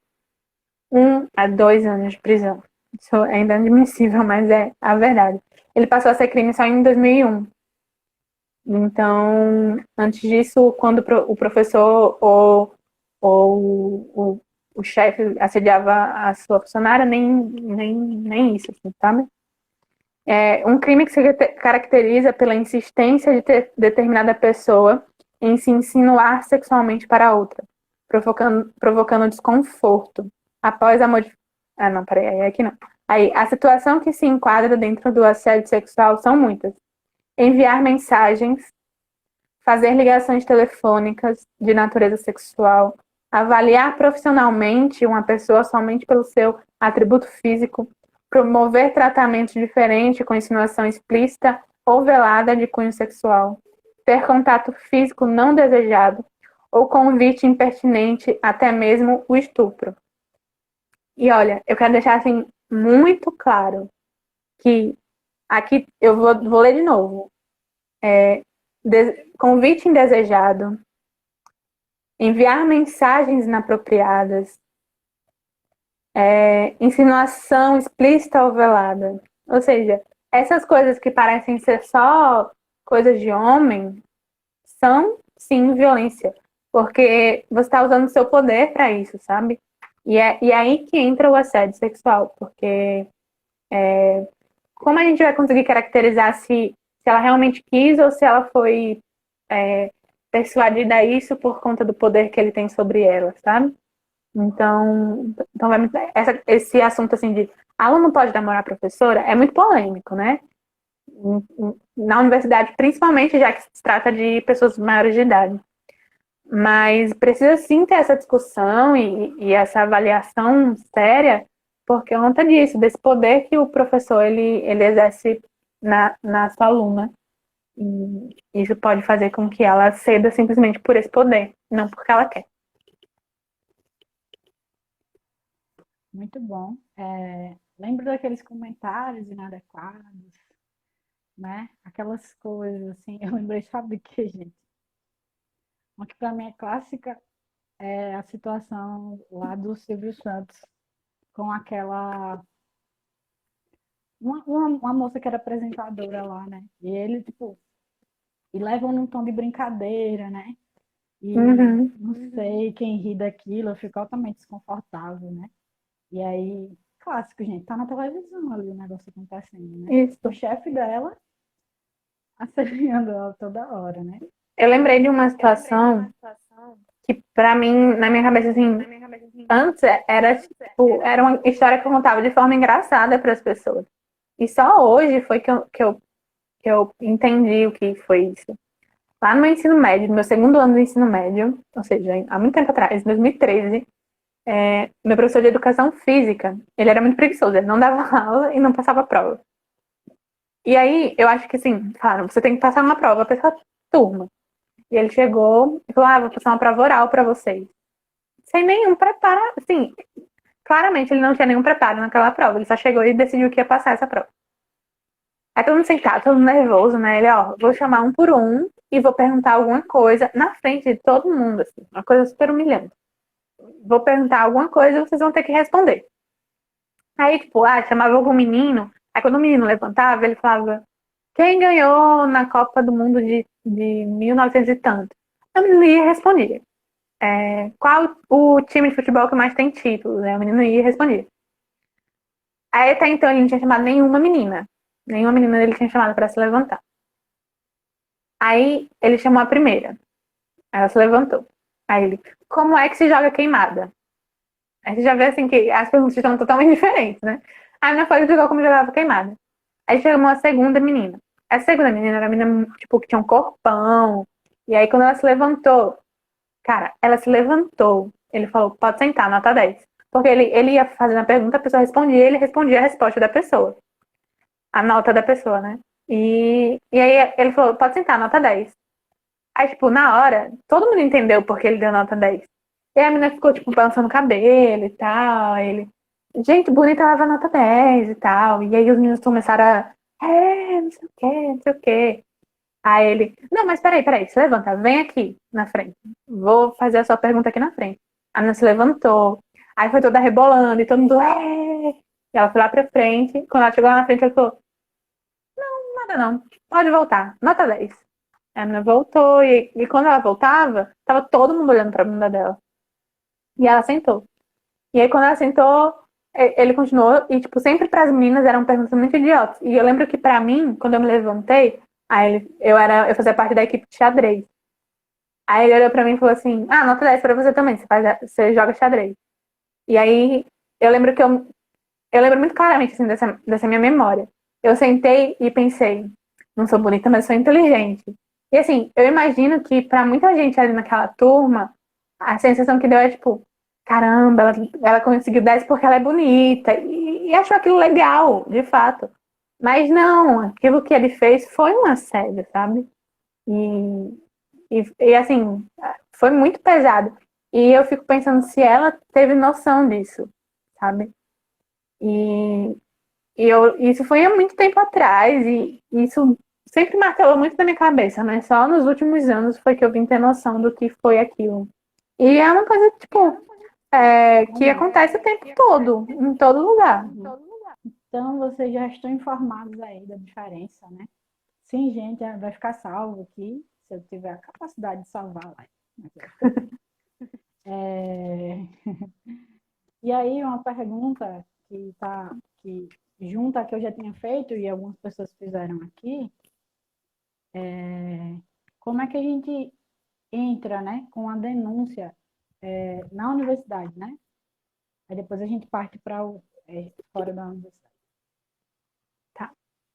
1 a 2 anos de prisão. Isso é inadmissível, mas é a verdade. Ele passou a ser crime só em 2001. Então, antes disso, quando o professor ou o chefe assediava a sua funcionária, nem isso, assim, sabe? É um crime que se caracteriza pela insistência de ter determinada pessoa em se insinuar sexualmente para outra, provocando desconforto após a modificação. Ah, não, peraí, aí aqui não. Aí, a situação que se enquadra dentro do assédio sexual são muitas. Enviar mensagens, fazer ligações telefônicas de natureza sexual, avaliar profissionalmente uma pessoa somente pelo seu atributo físico, promover tratamento diferente com insinuação explícita ou velada de cunho sexual, ter contato físico não desejado ou convite impertinente, até mesmo o estupro. E olha, eu quero deixar assim muito claro que aqui eu vou ler de novo. Convite indesejado, enviar mensagens inapropriadas, insinuação explícita ou velada. Ou seja, essas coisas que parecem ser só coisas de homem são, sim, violência. Porque você está usando o seu poder para isso, sabe? E é aí que entra o assédio sexual. Porque como a gente vai conseguir caracterizar se ela realmente quis ou se ela foi persuadida a isso por conta do poder que ele tem sobre ela, sabe? Então esse assunto assim de aluno pode namorar a professora é muito polêmico, né? Na universidade, principalmente, já que se trata de pessoas maiores de idade. Mas precisa sim ter essa discussão e essa avaliação séria por conta disso, desse poder que o professor ele exerce na sua aluna. E isso pode fazer com que ela ceda simplesmente por esse poder, não porque ela quer. Muito bom. Lembro daqueles comentários inadequados, né? Aquelas coisas assim. Eu lembrei, sabe de quê, gente? Uma que para mim é clássica é a situação lá do Silvio Santos com aquela uma moça que era apresentadora lá, né? E ele, tipo, e levam num tom de brincadeira, né? E Uhum. não sei quem ri daquilo, eu fico altamente desconfortável, né? E aí, clássico, gente, tá na televisão ali o negócio acontecendo, né? Isso. O chefe dela assediando ela toda hora, né? Eu lembrei de uma situação que, pra mim, na minha cabeça, assim, antes era, tipo, era uma história que eu contava de forma engraçada para as pessoas. E só hoje foi que eu entendi o que foi isso. Lá no meu ensino médio, no meu segundo ano do ensino médio, ou seja, há muito tempo atrás, em 2013, meu professor de educação física, ele era muito preguiçoso, ele não dava aula e não passava prova. E aí, eu acho que assim, falaram, você tem que passar uma prova para essa turma. E ele chegou e falou, vou passar uma prova oral para vocês. Sem nenhum preparo, assim, claramente ele não tinha nenhum preparo naquela prova, ele só chegou e decidiu que ia passar essa prova. Aí todo mundo sentado, todo mundo nervoso, né? Ele, vou chamar um por um e vou perguntar alguma coisa na frente de todo mundo, assim, uma coisa super humilhante. Vou perguntar alguma coisa e vocês vão ter que responder. Aí, tipo, chamava algum menino, aí quando o menino levantava, ele falava, quem ganhou na Copa do Mundo de 1900 e tanto? A menina ia e respondia. Qual o time de futebol que mais tem títulos? O menino ia e respondia. Aí até então ele não tinha chamado nenhuma menina. Nenhuma menina ele tinha chamado para se levantar. Aí ele chamou a primeira. Ela se levantou. Aí ele, como é que se joga queimada? Aí você já vê assim que as perguntas estão totalmente diferentes, né? Aí a minha foi explicou como jogava queimada. Aí chamou a segunda menina. A segunda menina era uma menina, tipo, que tinha um corpão, E aí, quando ela se levantou, cara, ela se levantou. Ele falou, pode sentar, nota 10. Porque ele ia fazendo a pergunta, a pessoa respondia, ele respondia a resposta da pessoa. A nota da pessoa, né? E aí ele falou, pode sentar, nota 10. Aí, tipo, na hora, todo mundo entendeu porque ele deu nota 10. E aí a menina ficou, tipo, balançando o cabelo e tal. Ele, gente, bonita leva nota 10 e tal. E aí os meninos começaram não sei o quê, não sei o quê. Aí ele, não, mas peraí, se levanta, vem aqui na frente. Vou fazer a sua pergunta aqui na frente. A menina se levantou. Aí foi toda rebolando e todo mundo, é. E ela foi lá pra frente. Quando ela chegou lá na frente, ela falou, nada não, pode voltar, nota 10. A menina voltou e quando ela voltava, tava todo mundo olhando pra bunda dela. E ela sentou. E aí quando ela sentou, ele continuou e, tipo, sempre pras meninas eram perguntas muito idiotas. E eu lembro que pra mim, quando eu me levantei, eu fazia parte da equipe de xadrez. Aí ele olhou pra mim e falou assim, nota 10 pra você também, você joga xadrez. E aí eu lembro que eu lembro muito claramente assim, dessa minha memória. Eu sentei e pensei, não sou bonita, mas sou inteligente. E assim, eu imagino que pra muita gente ali naquela turma, a sensação que deu é tipo, caramba, ela conseguiu 10 porque ela é bonita. E achou aquilo legal, de fato. Mas não, aquilo que ele fez foi um assédio, sabe? E assim, foi muito pesado. E eu fico pensando se ela teve noção disso, sabe? E, isso foi há muito tempo atrás, e isso sempre martelou muito na minha cabeça, mas só nos últimos anos foi que eu vim ter noção do que foi aquilo. E é uma coisa, tipo, que acontece o tempo todo, em todo lugar. Então, vocês já estão informados aí da diferença, né? Sim, gente, vai ficar salvo aqui, se eu tiver a capacidade de salvar lá. É... E aí, uma pergunta que junta a que eu já tinha feito e algumas pessoas fizeram aqui, como é que a gente entra, né, com a denúncia na universidade, né? Aí depois a gente parte para fora da universidade. Tá.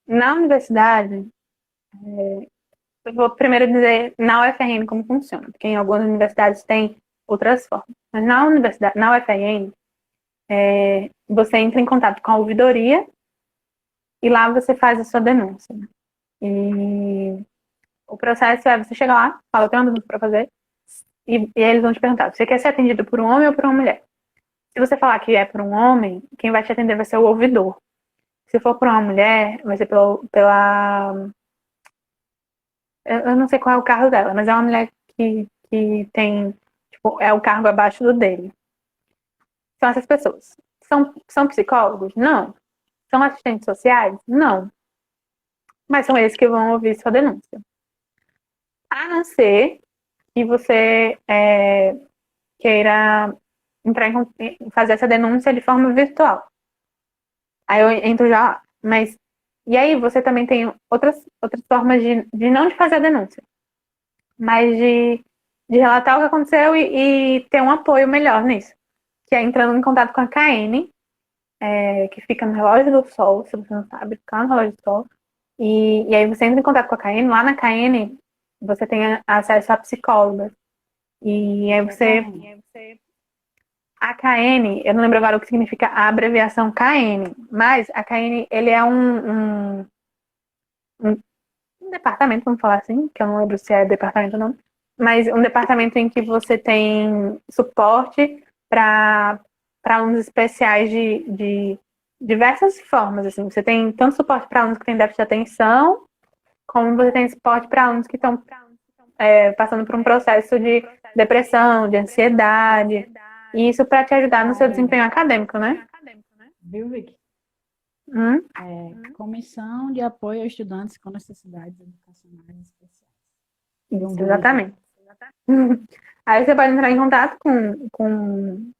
Na universidade, eu vou primeiro dizer na UFRN como funciona, porque em algumas universidades tem outras formas. Mas na UFRN, você entra em contato com a ouvidoria e lá você faz a sua denúncia. E o processo é você chega lá, fala, eu tenho uma denúncia para fazer, e eles vão te perguntar, você quer ser atendido por um homem ou por uma mulher? Se você falar que é por um homem, quem vai te atender vai ser o ouvidor. Se for por uma mulher, vai ser pela eu não sei qual é o cargo dela, mas é uma mulher que tem, tipo, é o cargo abaixo do dele. São essas pessoas. São psicólogos? Não. São assistentes sociais? Não. Mas são eles que vão ouvir sua denúncia. A não ser que você queira fazer essa denúncia de forma virtual. Aí eu entro já lá. Mas, e aí você também tem outras formas de não de fazer a denúncia, mas de relatar o que aconteceu e ter um apoio melhor nisso. Que é entrando em contato com a KN, que fica no Relógio do Sol, se você não sabe, fica no Relógio do Sol. E aí você entra em contato com a KN, lá na KN você tem acesso a psicóloga. E aí você. A KN, eu não lembro agora o que significa a abreviação KN, mas a KN, ele é um departamento, vamos falar assim, que eu não lembro se é departamento ou não, mas um departamento em que você tem suporte para alunos especiais de diversas formas. Assim. Você tem tanto suporte para alunos que têm déficit de atenção, como você tem suporte para alunos que estão passando por um processo de depressão, de ansiedade. E isso para te ajudar no seu desempenho acadêmico, né? Viu, Vicky? Hum? Comissão de Apoio a Estudantes com Necessidades Educacionais Especiais. Isso, exatamente. Aí você pode entrar em contato com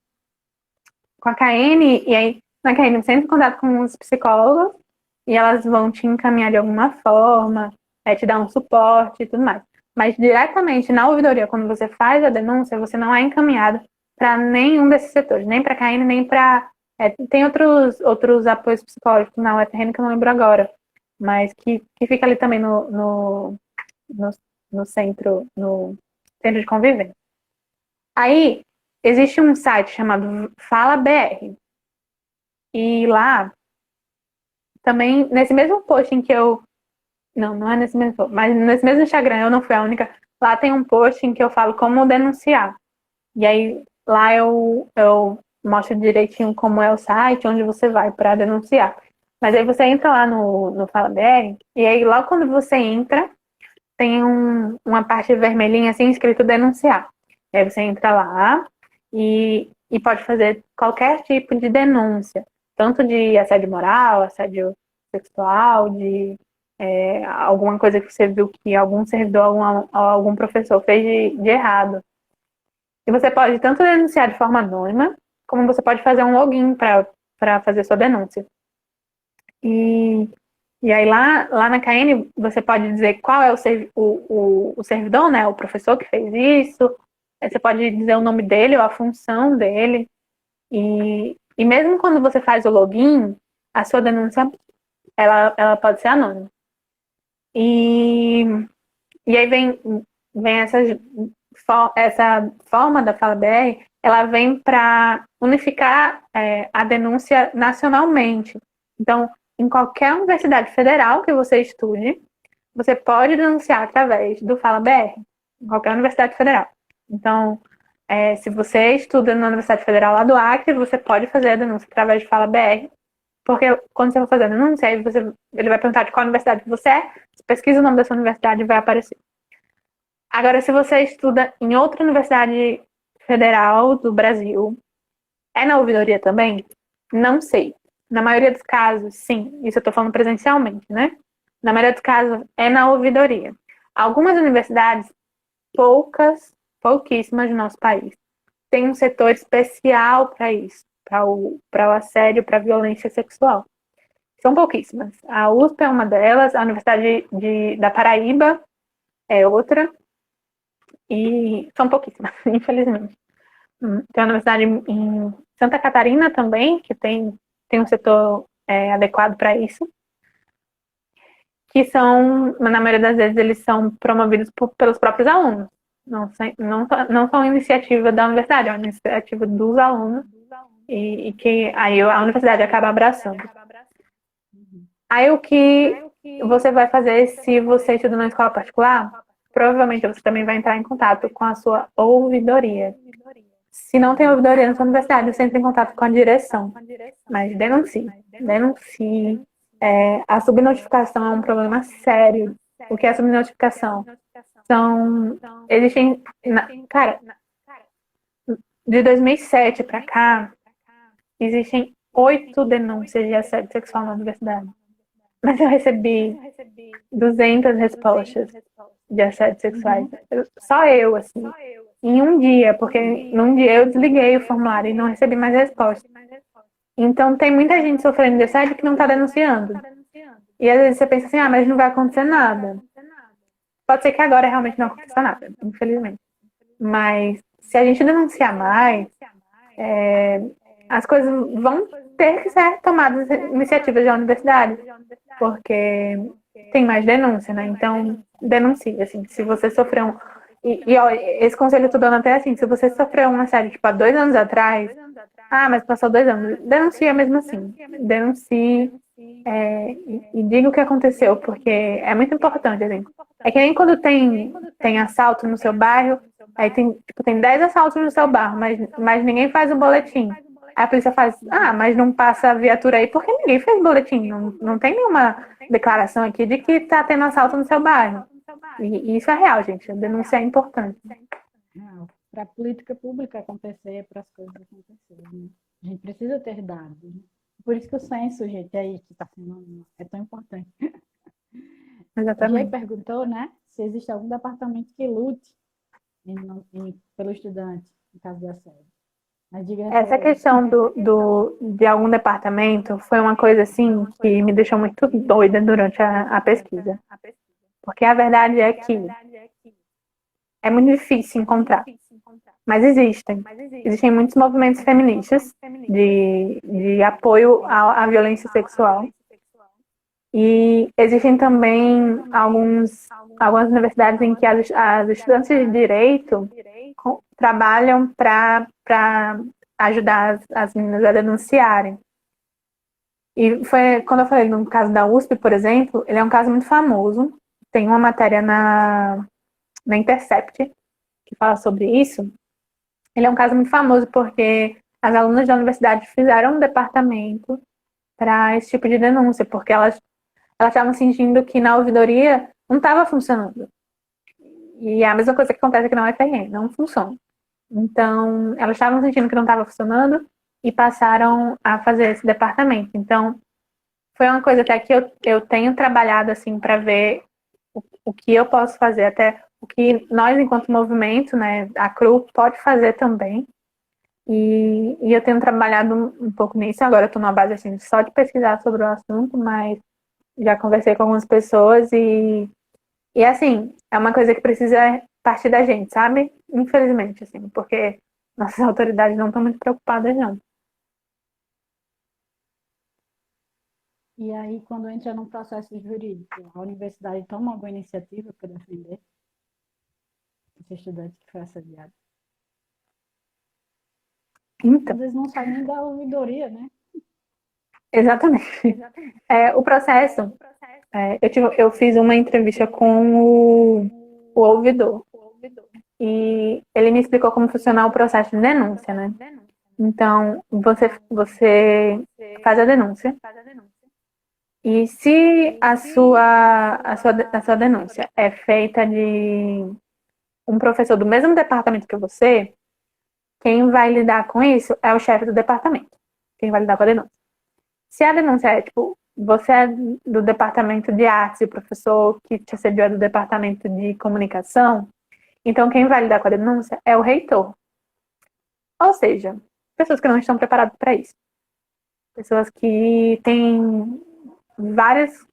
a KN, e aí na KN você entra em contato com os psicólogos, e elas vão te encaminhar de alguma forma, te dar um suporte e tudo mais. Mas diretamente na ouvidoria, quando você faz a denúncia, você não é encaminhado para nenhum desses setores, nem para a KN, nem para... tem outros apoios psicológicos na UFRN que eu não lembro agora, mas que fica ali também no no centro de convivência. Aí, existe um site chamado Fala BR. E lá, também, nesse mesmo post em que eu... Não é nesse mesmo post, mas nesse mesmo Instagram, eu não fui a única. Lá tem um post em que eu falo como denunciar. E aí, lá eu mostro direitinho como é o site, onde você vai para denunciar. Mas aí você entra lá no Fala BR, e aí logo quando você entra, tem uma parte vermelhinha assim, escrito denunciar. E aí você entra lá e pode fazer qualquer tipo de denúncia, tanto de assédio moral, assédio sexual, de alguma coisa que você viu que algum servidor, algum professor fez de errado. E você pode tanto denunciar de forma anônima, como você pode fazer um login para fazer sua denúncia. E aí lá na KN você pode dizer qual é o servidor, né, o professor que fez isso. Você pode dizer o nome dele ou a função dele. E mesmo quando você faz o login, a sua denúncia ela pode ser anônima. E aí vem essa forma da Fala BR, ela vem para unificar a denúncia nacionalmente. Então, em qualquer universidade federal que você estude, você pode denunciar através do Fala BR, em qualquer universidade federal. Então, se você estuda na Universidade Federal lá do Acre, você pode fazer a denúncia através de Fala BR, porque quando você for fazer a denúncia, aí ele vai perguntar de qual universidade você é, você pesquisa o nome da sua universidade e vai aparecer. Agora, se você estuda em outra universidade federal do Brasil, é na ouvidoria também? Não sei. Na maioria dos casos, sim. Isso eu estou falando presencialmente, né? Na maioria dos casos, é na ouvidoria. Algumas universidades, pouquíssimas no nosso país, têm um setor especial para isso, para o assédio, para a violência sexual. São pouquíssimas. A USP é uma delas, a Universidade da Paraíba é outra, e são pouquíssimas, infelizmente. Tem uma universidade em Santa Catarina também, que tem um setor adequado para isso, que são, na maioria das vezes, eles são promovidos pelos próprios alunos. Não são iniciativa da universidade, é uma iniciativa dos alunos, e que aí a universidade acaba abraçando. Aí o que você vai fazer se você estuda na escola particular? Provavelmente você também vai entrar em contato com a sua ouvidoria. Se não tem ouvidoria na sua universidade, você entra em contato com a direção. Mas denuncie. A subnotificação é um problema sério. O que é subnotificação? Existem, cara, de 2007 para cá, existem 8 denúncias de assédio sexual na universidade. Mas eu recebi 200 respostas de assédio sexuais. Só eu, assim. Em um dia, porque num dia eu desliguei o formulário e não recebi mais resposta. Então tem muita gente sofrendo de assédio que não está denunciando. E às vezes você pensa assim, mas não vai acontecer nada. Pode ser que agora realmente não aconteça nada, infelizmente. Mas se a gente denunciar mais, as coisas vão ter que ser tomadas iniciativas da universidade, porque tem mais denúncia, né? Então, denuncie, assim, se você sofreu ó, esse conselho eu tô dando até assim, se você sofreu uma assédio, tipo, há 2 anos atrás, mas passou 2 anos, denuncia mesmo assim. Denuncie e diga o que aconteceu, porque é muito importante, assim. É que nem quando tem assalto no seu bairro, aí tem 10 assaltos no seu bairro, mas ninguém faz o boletim. Aí a polícia faz, mas não passa a viatura aí porque ninguém fez boletim. Não tem nenhuma declaração aqui de que tá tendo assalto no seu bairro. E isso é real, gente. A denúncia é importante. Para a política pública acontecer, para as coisas acontecerem, né? A gente precisa ter dados. Né? Por isso que o censo, gente, aí que está sendo é tão importante. Exatamente. A Jay perguntou, né, se existe algum departamento que lute pelo estudante, no caso de assédio. Essa questão de algum departamento foi uma coisa assim que me deixou muito doida durante a pesquisa. Porque a verdade é que é muito difícil encontrar. Mas existem. Existem muitos movimentos feministas de apoio à violência sexual. E existem também algumas universidades em que as estudantes de direito trabalham para ajudar as meninas a denunciarem. E foi quando eu falei no caso da USP, por exemplo, ele é um caso muito famoso. Tem uma matéria na Intercept que fala sobre isso. Ele é um caso muito famoso porque as alunas da universidade fizeram um departamento para esse tipo de denúncia, porque elas estavam sentindo que na ouvidoria não estava funcionando. E é a mesma coisa que acontece aqui na UFRN, não funciona. Então, elas estavam sentindo que não estava funcionando e passaram a fazer esse departamento. Então, foi uma coisa até que eu tenho trabalhado assim para ver o que eu posso fazer, até o que nós, enquanto movimento, né, a CRU pode fazer também. E eu tenho trabalhado um pouco nisso. Agora eu estou numa base assim, só de pesquisar sobre o assunto, mas já conversei com algumas pessoas e assim, é uma coisa que precisa partir da gente, sabe? Infelizmente, assim, porque nossas autoridades não estão muito preocupadas, não. E aí, quando entra num processo jurídico, a universidade toma alguma iniciativa para defender esse estudante que foi assediado. Às Então, vezes não sai nem da ouvidoria, né? exatamente. O processo, eu fiz uma entrevista com o ouvidor e ele me explicou como funcionar o processo de denúncia, né? Então, você faz a denúncia. E se a sua denúncia é feita de um professor do mesmo departamento que você, quem vai lidar com isso é o chefe do departamento. Quem vai lidar com a denúncia. Se a denúncia é, tipo, você é do departamento de artes e o professor que te assediou é do departamento de comunicação, então quem vai lidar com a denúncia é o reitor. Ou seja, pessoas que não estão preparadas para isso. Pessoas que têm várias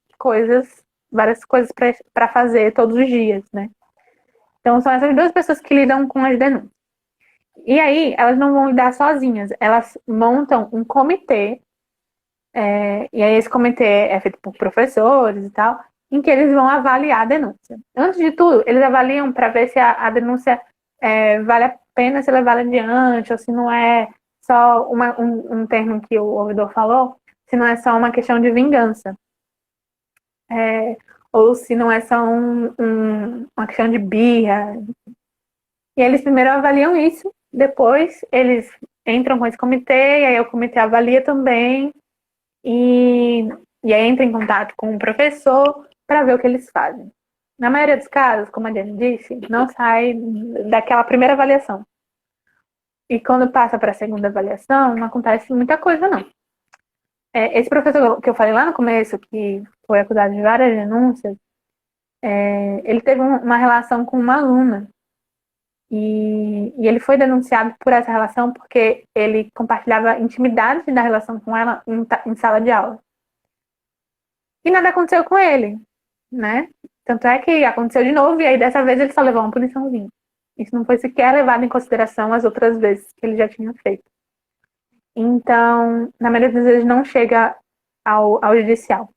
várias coisas para fazer todos os dias, né? Então são essas duas pessoas que lidam com as denúncias. E aí elas não vão lidar sozinhas, elas montam um comitê, e aí esse comitê é feito por professores e tal, em que eles vão avaliar a denúncia. Antes de tudo, eles avaliam para ver se a denúncia vale a pena ser levada adiante, ou se não é só um termo que o ouvidor falou, se não é só uma questão de vingança. É, ou se não é só uma questão de birra. E eles primeiro avaliam isso, depois eles entram com esse comitê, e aí o comitê avalia também, e, e aí entra em contato com o professor para ver o que eles fazem. Na maioria dos casos, como a Diane disse, não sai daquela primeira avaliação. E quando passa para a segunda avaliação, não acontece muita coisa, não. Esse professor que eu falei lá no começo, que foi acusado de várias denúncias, ele teve uma relação com uma aluna. E ele foi denunciado por essa relação porque ele compartilhava intimidades da relação com ela em sala de aula. E nada aconteceu com ele, né? Tanto é que aconteceu de novo e aí dessa vez ele só levou uma puniçãozinha. Isso não foi sequer levado em consideração as outras vezes que ele já tinha feito. Então, na maioria das vezes não chega ao judicial.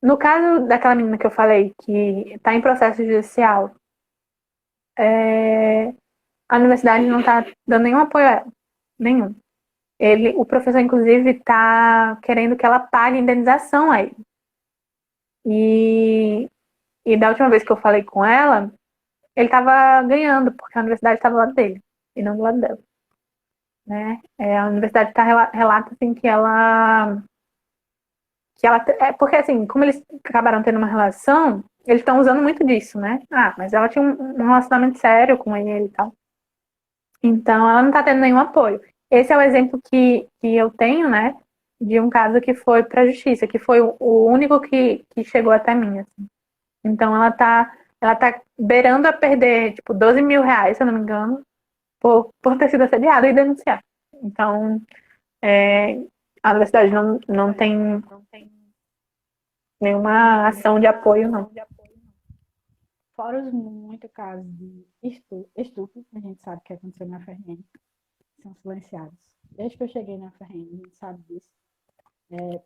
No caso daquela menina que eu falei, que está em processo judicial, a universidade não está dando nenhum apoio a ela. Nenhum. O professor, inclusive, está querendo que ela pague indenização a ele. E da última vez que eu falei com ela, ele estava ganhando, porque a universidade estava do lado dele, e não do lado dela. Né? A universidade relata assim, porque assim, como eles acabaram tendo uma relação, eles estão usando muito disso, né? Ah, mas ela tinha um relacionamento sério com ele e tal. Então, ela não está tendo nenhum apoio. Esse é o exemplo que eu tenho, né, de um caso que foi para a justiça, que foi o único que chegou até mim. Assim. Então, ela tá beirando a perder, tipo, 12 mil reais, se eu não me engano, por ter sido assediada e denunciar. Então, é, a universidade não tem nenhuma ação de apoio, não. Fora os muito casos de estupro, que a gente sabe que aconteceu na FRN, são silenciados. Desde que eu cheguei na FRN, a gente sabe disso.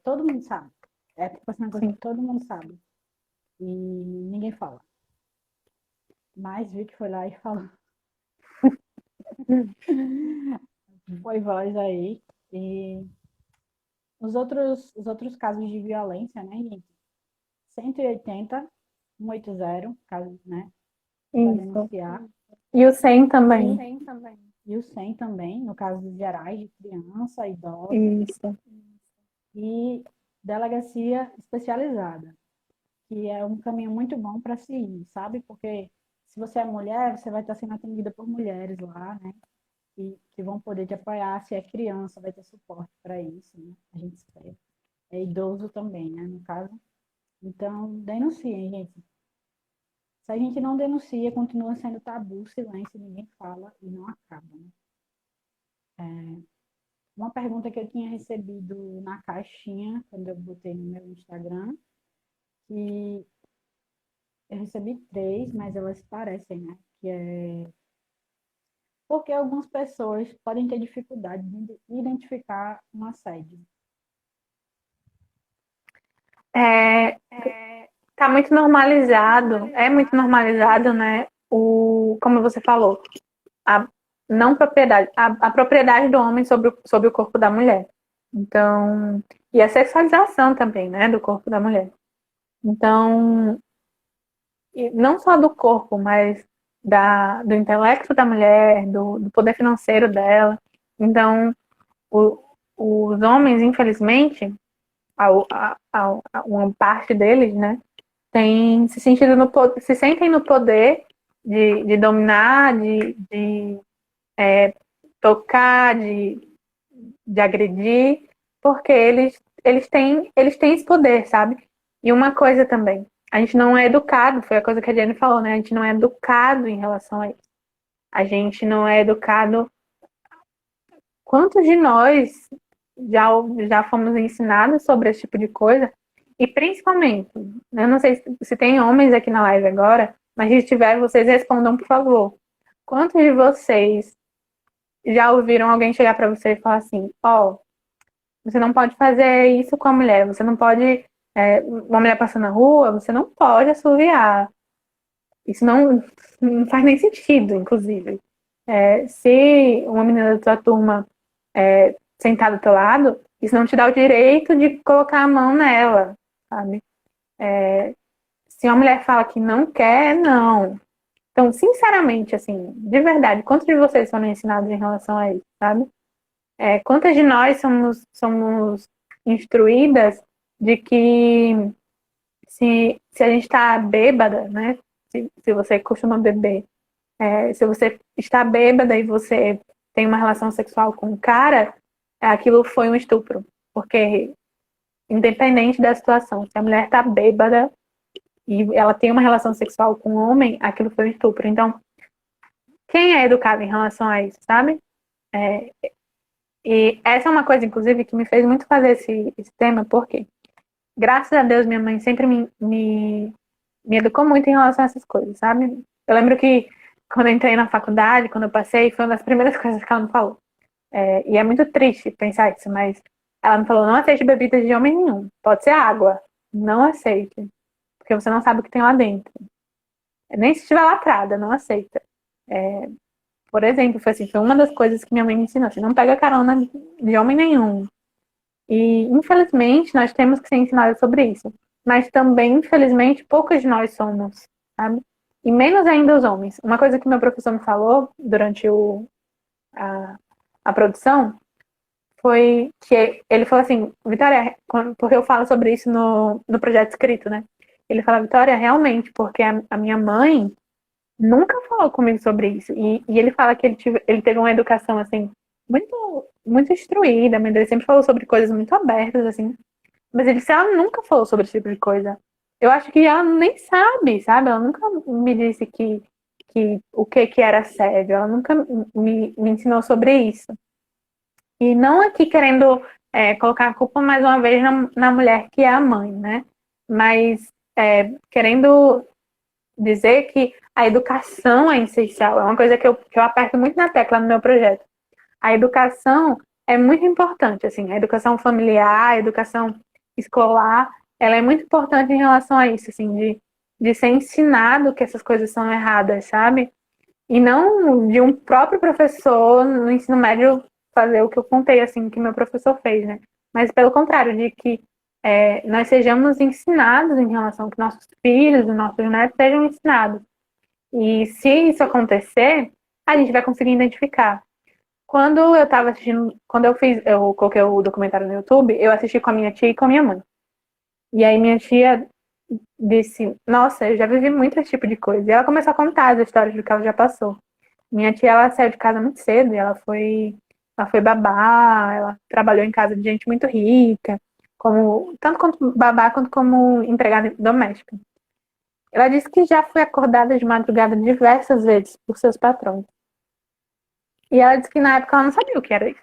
Todo mundo sabe. É tipo assim, uma coisa Sim. que todo mundo sabe. E ninguém fala. Mas vi que foi lá e falou. Foi voz aí. E os outros casos de violência, né, gente? 180, 180, caso, né, para Isso. denunciar. E o 100 também. E o 100 também, no caso dos gerais, de criança, idosa. Isso. E delegacia especializada, que é um caminho muito bom para se ir, sabe? Porque se você é mulher, você vai estar sendo atendida por mulheres lá, né? Que vão poder te apoiar. Se é criança, vai ter suporte para isso, né? A gente espera. É idoso também, né? No caso. Então, denunciem, gente. Se a gente não denuncia, continua sendo tabu, silêncio, ninguém fala e não acaba, né? Uma pergunta que eu tinha recebido na caixinha, quando eu botei no meu Instagram, que eu recebi três, mas elas parecem, né? Que é porque algumas pessoas podem ter dificuldade de identificar um assédio. É, tá muito normalizado, é muito normalizado, né? Como você falou, a não propriedade, a propriedade do homem sobre o corpo da mulher. Então, e a sexualização também, né, do corpo da mulher. Então, e não só do corpo, mas do intelecto da mulher, do poder financeiro dela. Então, o, os homens, infelizmente, uma parte deles, né, tem se sentem no poder de dominar, de tocar, de agredir, porque eles têm esse poder, sabe? E uma coisa também, a gente não é educado, foi a coisa que a Jenny falou, né? A gente não é educado em relação a isso. A gente não é educado. Quantos de nós já, já fomos ensinados sobre esse tipo de coisa? E principalmente, eu não sei se tem homens aqui na live agora, mas se tiver, vocês respondam, por favor. Quantos de vocês já ouviram alguém chegar para você e falar assim: ó, oh, você não pode fazer isso com a mulher, você não pode, uma mulher passando na rua, você não pode assoviar. Isso não faz nem sentido, inclusive. Se uma menina da tua turma sentada do teu lado, isso não te dá o direito de colocar a mão nela, sabe? Se uma mulher fala que não quer, não. Então, sinceramente, assim, de verdade, quantos de vocês foram ensinados em relação a isso, sabe? Quantas de nós somos instruídas de que se a gente está bêbada, né? Se você costuma beber, se você está bêbada e você tem uma relação sexual com um cara, aquilo foi um estupro. Porque, independente da situação, se a mulher está bêbada e ela tem uma relação sexual com um homem, aquilo foi um estupro. Então, quem é educado em relação a isso, sabe? É, e essa é uma coisa, inclusive, que me fez muito fazer esse tema, porque, graças a Deus, minha mãe sempre me educou muito em relação a essas coisas, sabe? Eu lembro que, quando eu entrei na faculdade, quando eu passei, foi uma das primeiras coisas que ela me falou. E é muito triste pensar isso, mas ela me falou: não aceite bebidas de homem nenhum. Pode ser água. Não aceite. Porque você não sabe o que tem lá dentro. Nem se estiver lacrada, não aceita. Por exemplo, foi uma das coisas que minha mãe me ensinou. Assim, não pega carona de homem nenhum. E, infelizmente, nós temos que ser ensinados sobre isso. Mas também, infelizmente, poucos de nós somos, sabe? E menos ainda os homens. Uma coisa que meu professor me falou durante a produção foi que ele falou assim: Vitória, porque eu falo sobre isso no projeto escrito, né? Ele fala: Vitória, realmente, porque a minha mãe nunca falou comigo sobre isso. E ele fala que ele teve uma educação, assim, muito, muito instruída. A mãe dele sempre falou sobre coisas muito abertas, assim. Mas ele disse: ela nunca falou sobre esse tipo de coisa. Eu acho que ela nem sabe? Ela nunca me disse que o que era assédio. Ela nunca me ensinou sobre isso. E não aqui querendo colocar a culpa mais uma vez na mulher que é a mãe, né? Mas querendo dizer que a educação é essencial. É uma coisa que eu aperto muito na tecla no meu projeto. A educação é muito importante, assim, a educação familiar, a educação escolar, ela é muito importante em relação a isso, assim, de ser ensinado que essas coisas são erradas, sabe? E não de um próprio professor no ensino médio fazer o que eu contei, assim, que meu professor fez, né? Mas pelo contrário, de que nós sejamos ensinados em relação a que nossos filhos, nossos netos sejam ensinados. E se isso acontecer, a gente vai conseguir identificar. Quando eu estava assistindo, eu coloquei o documentário no YouTube, eu assisti com a minha tia e com a minha mãe. E aí minha tia disse, nossa, eu já vivi muito esse tipo de coisa. E ela começou a contar as histórias do que ela já passou. Minha tia, ela saiu de casa muito cedo, e ela foi babá, ela trabalhou em casa de gente muito rica, tanto como babá quanto como empregada doméstica. Ela disse que já foi acordada de madrugada diversas vezes por seus patrões. E ela disse que na época ela não sabia o que era isso.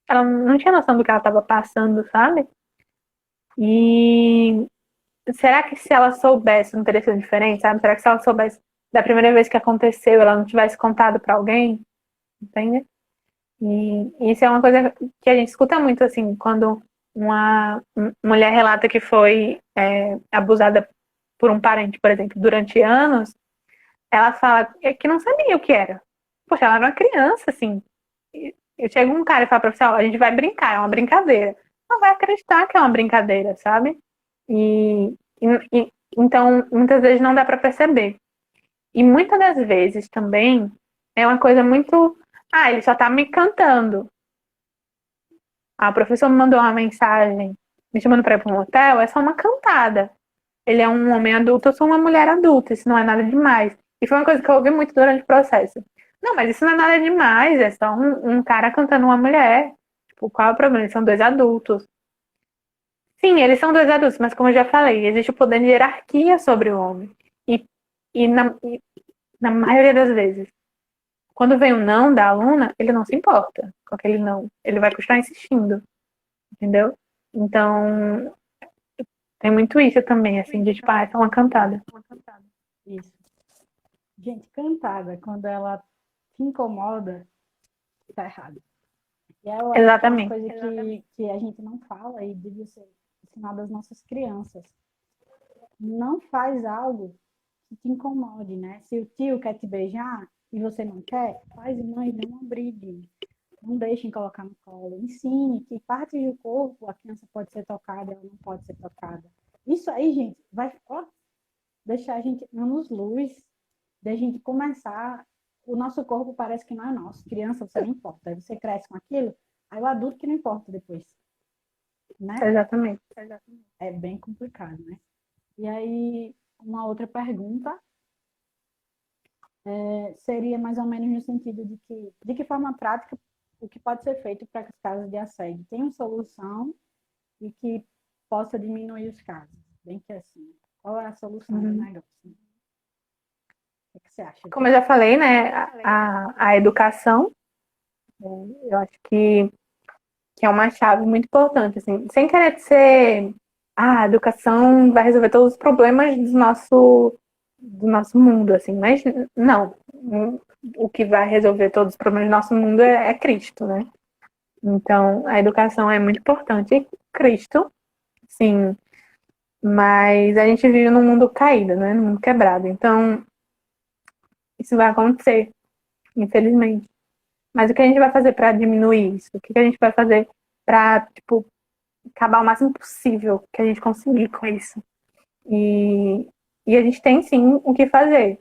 Ela não tinha noção do que ela estava passando, sabe? E será que se ela soubesse, não teria sido diferente, sabe? Será que se ela soubesse da primeira vez que aconteceu, ela não tivesse contado para alguém? Entende? E isso é uma coisa que a gente escuta muito, assim, quando uma mulher relata que foi abusada por um parente, por exemplo, durante anos, ela fala que não sabia o que era. Poxa, ela era uma criança, assim. Eu chego um cara e falo pra você, ó, a gente vai brincar, é uma brincadeira. Não vai acreditar que é uma brincadeira, sabe? E, então, muitas vezes não dá pra perceber. E muitas das vezes também é uma coisa muito. Ah, ele só tá me cantando. A professora me mandou uma mensagem me chamando pra ir pra um hotel, é só uma cantada. Ele é um homem adulto, eu sou uma mulher adulta, isso não é nada demais. E foi uma coisa que eu ouvi muito durante o processo. Não, mas isso não é nada demais, é só um cara cantando uma mulher. Tipo, qual é o problema? Eles são dois adultos. Sim, eles são dois adultos, mas como eu já falei, existe o poder de hierarquia sobre o homem. E, e na maioria das vezes, quando vem o não da aluna, ele não se importa com aquele não. Ele vai continuar insistindo, entendeu? Então, tem muito isso também, assim, de tipo, essa é uma cantada. Isso. Gente, cantada, quando ela te incomoda, tá errado. E eu acho que é uma Exatamente. coisa que a gente não fala e devia ser ensinado às nossas crianças. Não faz algo que te incomode, né? Se o tio quer te beijar e você não quer, faz mãe, não obrigue. Não deixem colocar no colo. Ensine que partes do corpo a criança pode ser tocada, ela não pode ser tocada. Isso aí, gente, vai deixar a gente anos-luz da gente começar. O nosso corpo parece que não é nosso. Criança, você não importa. Aí você cresce com aquilo, aí o adulto que não importa depois, né? Exatamente. É bem complicado, né? E aí, uma outra pergunta seria mais ou menos no sentido de que forma prática o que pode ser feito para que os casos de assédio tenham solução e que possa diminuir os casos. Bem que assim, qual é a solução do negócio? O que você acha? Como eu já falei, né, a educação, eu acho que é uma chave muito importante, assim, sem querer ser, a educação vai resolver todos os problemas do nosso mundo, assim, mas não, o que vai resolver todos os problemas do nosso mundo é Cristo, né? Então, a educação é muito importante. E Cristo, sim, mas a gente vive num mundo caído, né? Num mundo quebrado. Então, isso vai acontecer, infelizmente. Mas o que a gente vai fazer para diminuir isso? O que a gente vai fazer para, tipo, acabar o máximo possível que a gente conseguir com isso? E a gente tem, sim, o que fazer.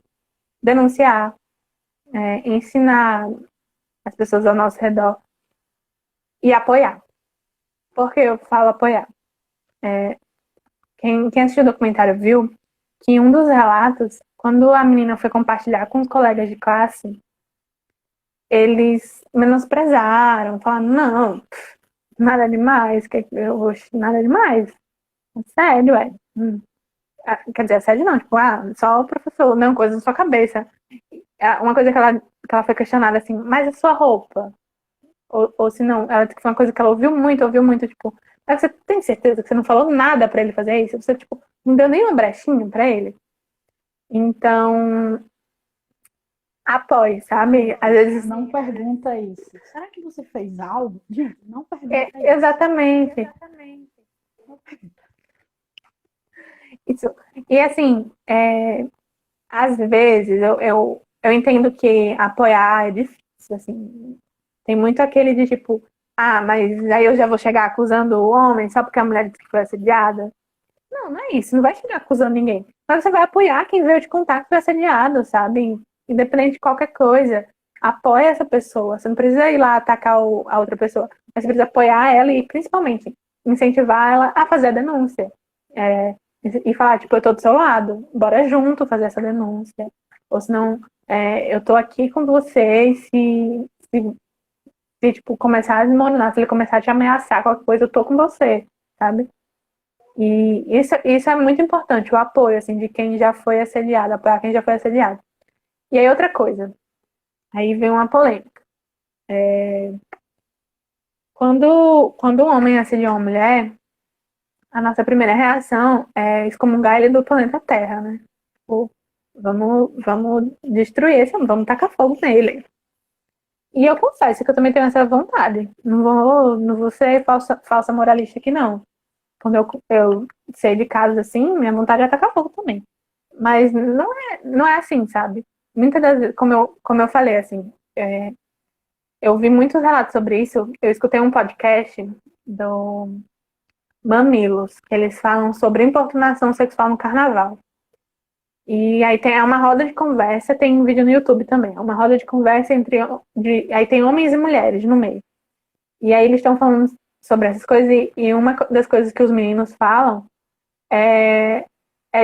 Denunciar, ensinar as pessoas ao nosso redor e apoiar. Por que eu falo apoiar? Quem assistiu o documentário viu que em um dos relatos, quando a menina foi compartilhar com os colegas de classe, eles menosprezaram, falaram, não, nada demais, nada demais. Sério, é. Quer dizer, sério não, tipo, só o professor, não, coisa na sua cabeça. Uma coisa que ela foi questionada assim, mas a sua roupa? Ou se não, ela disse que foi uma coisa que ela ouviu muito, tipo, mas você tem certeza que você não falou nada pra ele fazer isso? Você, tipo, não deu nenhuma brechinha pra ele? Então, apoie, sabe? Às vezes. Não pergunta isso. Será que você fez algo? Gente, não pergunta isso. Exatamente. Isso. E assim, às vezes eu entendo que apoiar é difícil, assim. Tem muito aquele de tipo, ah, mas aí eu já vou chegar acusando o homem só porque a mulher disse que foi assediada. Não, não é isso, não vai chegar acusando ninguém. Mas você vai apoiar quem veio te contar que foi assediado, sabe? Independente de qualquer coisa. Apoia essa pessoa. Você não precisa ir lá atacar a outra pessoa, mas você precisa apoiar ela e principalmente incentivar ela a fazer a denúncia. É, e falar, tipo, eu tô do seu lado, bora junto fazer essa denúncia. Ou senão, eu tô aqui com você e se tipo, começar a desmoronar, se ele começar a te ameaçar, qualquer coisa, eu tô com você, sabe? E isso é muito importante, o apoio, assim, de quem já foi assediado, apoiar quem já foi assediado. E aí, outra coisa, aí vem uma polêmica. Quando um homem assedia uma mulher, a nossa primeira reação é excomungar ele do planeta Terra, né? Tipo, vamos destruir esse homem, vamos tacar fogo nele. E eu confesso que eu também tenho essa vontade. Não vou ser falsa moralista aqui, não. Quando eu sei de casos assim, minha vontade é tacar fogo também. Mas não é assim, sabe? Muitas das vezes, como eu falei, assim, eu vi muitos relatos sobre isso. Eu escutei um podcast do Mamilos, que eles falam sobre importunação sexual no carnaval. E aí tem uma roda de conversa, tem um vídeo no YouTube também. É uma roda de conversa aí tem homens e mulheres no meio. E aí eles estão falando sobre essas coisas, e uma das coisas que os meninos falam é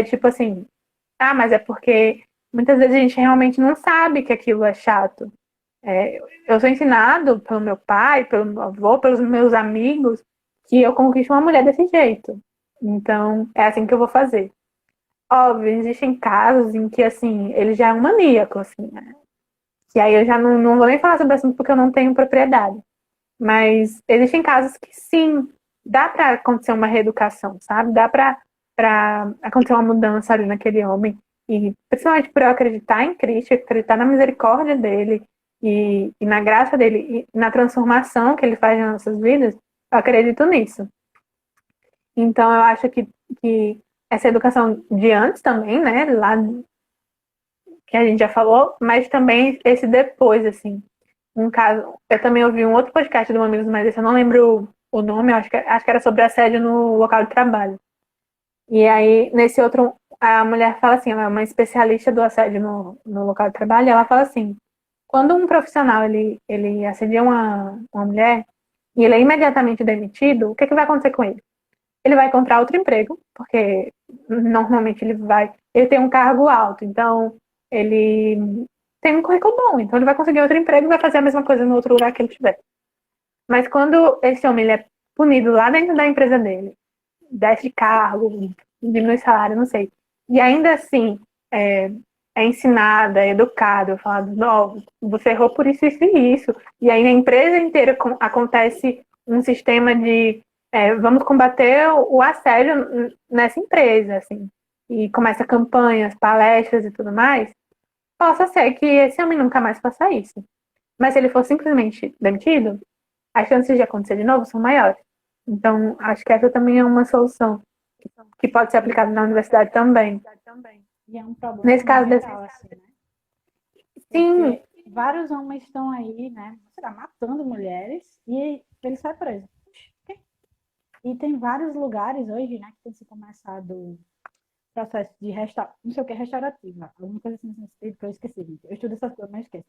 tipo assim, ah, mas é porque muitas vezes a gente realmente não sabe que aquilo é chato. Eu sou ensinado pelo meu pai, pelo meu avô, pelos meus amigos, que eu conquisto uma mulher desse jeito. Então, é assim que eu vou fazer. Óbvio, existem casos em que, assim, ele já é um maníaco, assim, né? Que aí eu já não vou nem falar sobre assunto porque eu não tenho propriedade. Mas existem casos que, sim, dá para acontecer uma reeducação, sabe? Dá para acontecer uma mudança ali naquele homem. E principalmente por eu acreditar em Cristo, acreditar na misericórdia dele e na graça dele e na transformação que ele faz nas nossas vidas, eu acredito nisso. Então eu acho que essa educação de antes também, né? Lá que a gente já falou, mas também esse depois, assim. Um caso, eu também ouvi um outro podcast do Amigos, mas esse eu não lembro o nome, eu acho que era sobre assédio no local de trabalho. E aí, nesse outro, a mulher fala assim, ela é uma especialista do assédio no local de trabalho, e ela fala assim, quando um profissional ele assedia uma mulher e ele é imediatamente demitido, o que vai acontecer com ele? Ele vai encontrar outro emprego, porque normalmente ele tem um cargo alto, então ele tem um currículo bom, então ele vai conseguir outro emprego e vai fazer a mesma coisa no outro lugar que ele tiver. Mas quando esse homem ele é punido lá dentro da empresa dele, desce de cargo, diminui salário, não sei, e ainda assim é, é ensinado, é educado, falado, não, você errou por isso, isso e isso, e aí na empresa inteira acontece um sistema de vamos combater o assédio nessa empresa, assim, e começa campanhas, palestras e tudo mais, possa ser que esse homem nunca mais faça isso. Mas se ele for simplesmente demitido, as chances de acontecer de novo são maiores. Então, acho que essa também é uma solução que pode ser aplicada na universidade também. E é um problema Nesse caso desse... mundial, assim, né? Sim, Porque vários homens estão aí, né, sei lá, matando mulheres e eles saem presos. E tem vários lugares hoje, né, que tem se começado processo de não sei o que, restaurativa, alguma coisa assim nesse sentido que eu esqueci. Eu estudo essas coisas, mas esqueço.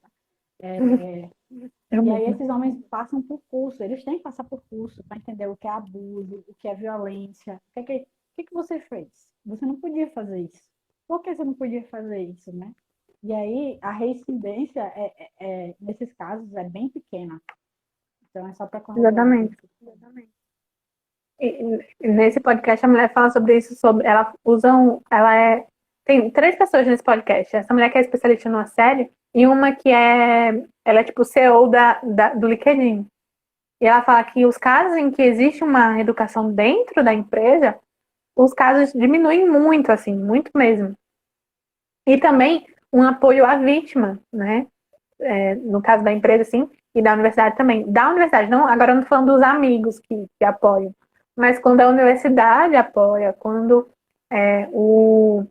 Né? E aí esses homens passam por curso, eles têm que passar por curso para entender o que é abuso, o que é violência. O que você fez? Você não podia fazer isso. Por que você não podia fazer isso, né? E aí a reincidência nesses casos é bem pequena. Então é só para corroborar. exatamente. Nesse podcast a mulher fala sobre isso, tem 3 pessoas nesse podcast. Essa mulher que é especialista no assédio e uma que ela é tipo CEO do LinkedIn. E ela fala que os casos em que existe uma educação dentro da empresa, os casos diminuem muito, assim, muito mesmo. E também um apoio à vítima, né? No caso da empresa, sim, e da universidade também. Da universidade, não, agora eu não estou falando dos amigos que apoiam, mas quando a universidade apoia, quando o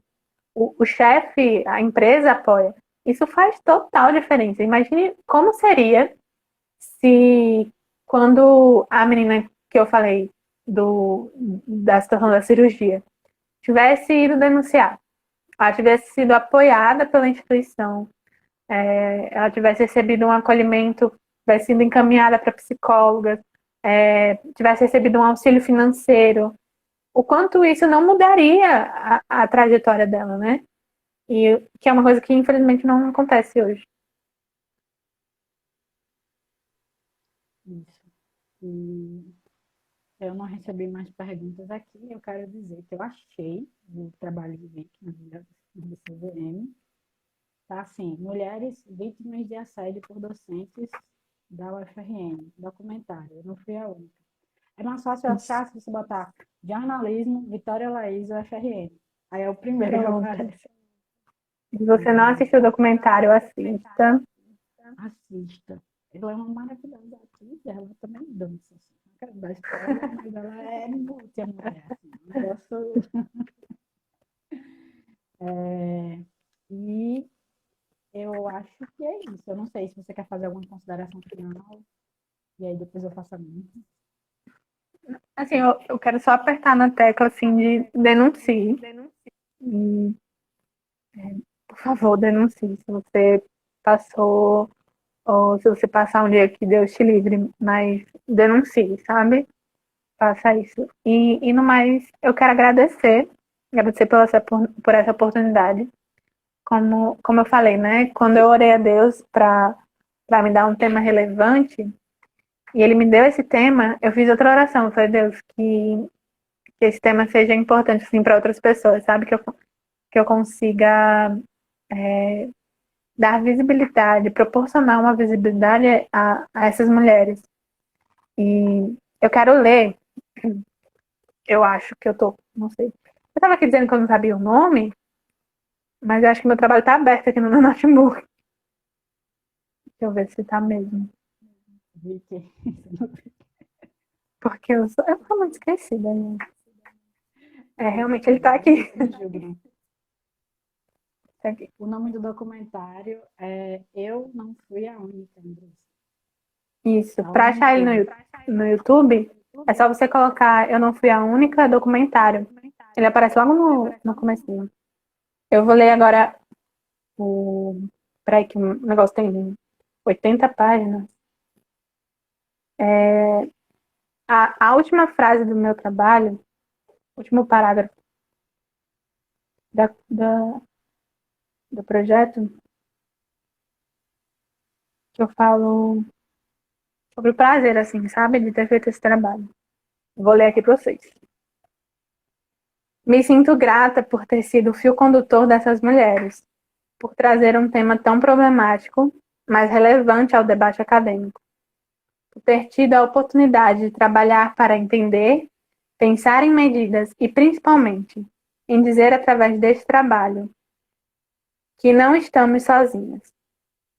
chefe, a empresa apoia. Isso faz total diferença. Imagine como seria se quando a menina que eu falei da situação da cirurgia tivesse ido denunciar, ela tivesse sido apoiada pela instituição, ela tivesse recebido um acolhimento, tivesse sido encaminhada para psicóloga, tivesse recebido um auxílio financeiro, o quanto isso não mudaria a trajetória dela, né? E que é uma coisa que infelizmente não acontece hoje. Isso. E eu não recebi mais perguntas aqui. Eu quero dizer que eu achei o trabalho de Vicky no CVM. Tá assim, mulheres vítimas de assédio por docentes da UFRN. Documentário. Eu não fui a única. É mais fácil achar se você botar jornalismo, Vitória Laís, UFRN. Aí é o primeiro que aparece. Se você não assistiu o documentário, assista. Assista. Ela é uma maravilhosa atriz, ela também dança. Assim. Não quero dar spoiler, mas ela é multi, a mulher. Assim, um negócio. E eu acho que é isso. Eu não sei se você quer fazer alguma consideração final. E aí depois eu faço a minha. Assim, eu quero só apertar na tecla assim de denuncie. E, por favor, denuncie. Se você passou, ou se você passar um dia que Deus te livre, mas denuncie, sabe? Faça isso. E no mais, eu quero agradecer por essa oportunidade. Como eu falei, né? Quando eu orei a Deus para me dar um tema relevante, e ele me deu esse tema, eu fiz outra oração. Eu falei, Deus, que esse tema seja importante assim, para outras pessoas, sabe? Que eu consiga dar visibilidade, proporcionar uma visibilidade a essas mulheres. E eu quero ler, eu acho que eu tô, não sei. Eu estava aqui dizendo que eu não sabia o nome, mas eu acho que meu trabalho está aberto aqui no meu notebook. Deixa eu ver se está mesmo. Vicky. Porque eu sou muito esquecida, gente. Realmente ele está aqui. Tá aqui. O nome do documentário é Eu Não Fui a Única, Andressa. Isso. Para achar ele no YouTube, é só você colocar Eu Não Fui a Única documentário. Ele aparece logo no comecinho. Eu vou ler agora o. Peraí, que o negócio tem 80 páginas. A última frase do meu trabalho, último parágrafo do projeto, que eu falo sobre o prazer, assim, sabe, de ter feito esse trabalho. Vou ler aqui para vocês. Me sinto grata por ter sido o fio condutor dessas mulheres, por trazer um tema tão problemático, mas relevante ao debate acadêmico, por ter tido a oportunidade de trabalhar para entender, pensar em medidas e, principalmente, em dizer através deste trabalho que não estamos sozinhas.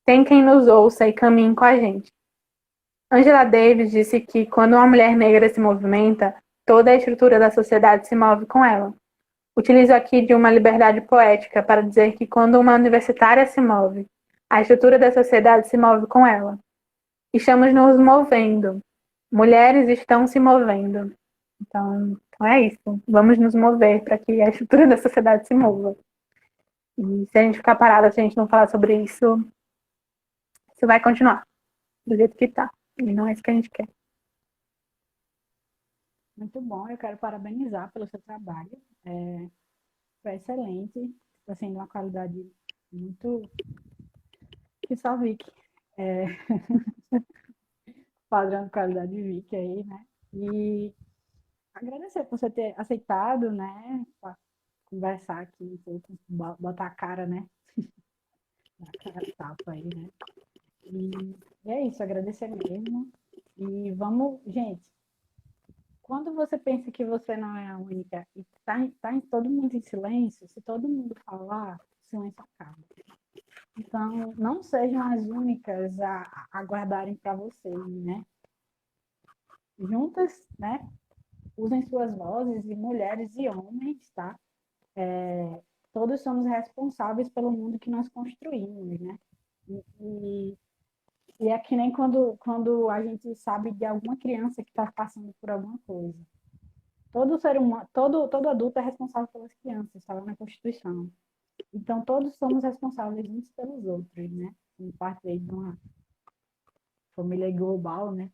Tem quem nos ouça e caminhe com a gente. Angela Davis disse que quando uma mulher negra se movimenta, toda a estrutura da sociedade se move com ela. Utilizo aqui de uma liberdade poética para dizer que quando uma universitária se move, a estrutura da sociedade se move com ela. Estamos nos movendo. Mulheres estão se movendo. Então é isso. Vamos nos mover para que a estrutura da sociedade se mova. E se a gente ficar parada, se a gente não falar sobre isso, isso vai continuar do jeito que está. E não é isso que a gente quer. Muito bom, eu quero parabenizar pelo seu trabalho. Foi excelente, está sendo uma qualidade muito. Que só Vicky. Padrão de qualidade de Vicky aí, né? E agradecer por você ter aceitado, né? Pra conversar aqui um pouco, botar a cara, né? A cara tapa aí, né? E é isso, agradecer mesmo. E vamos, gente, quando você pensa que você não é a única e tá em todo mundo em silêncio, se todo mundo falar, o silêncio acaba. Então, não sejam as únicas a guardarem para vocês, né? Juntas, né? Usem suas vozes, e mulheres e homens, tá? todos somos responsáveis pelo mundo que nós construímos, né? E, e é que nem quando a gente sabe de alguma criança que está passando por alguma coisa. Todo ser humano, todo adulto é responsável pelas crianças, está lá na Constituição. Então, todos somos responsáveis uns pelos outros, né? Como parte aí de uma família global, né?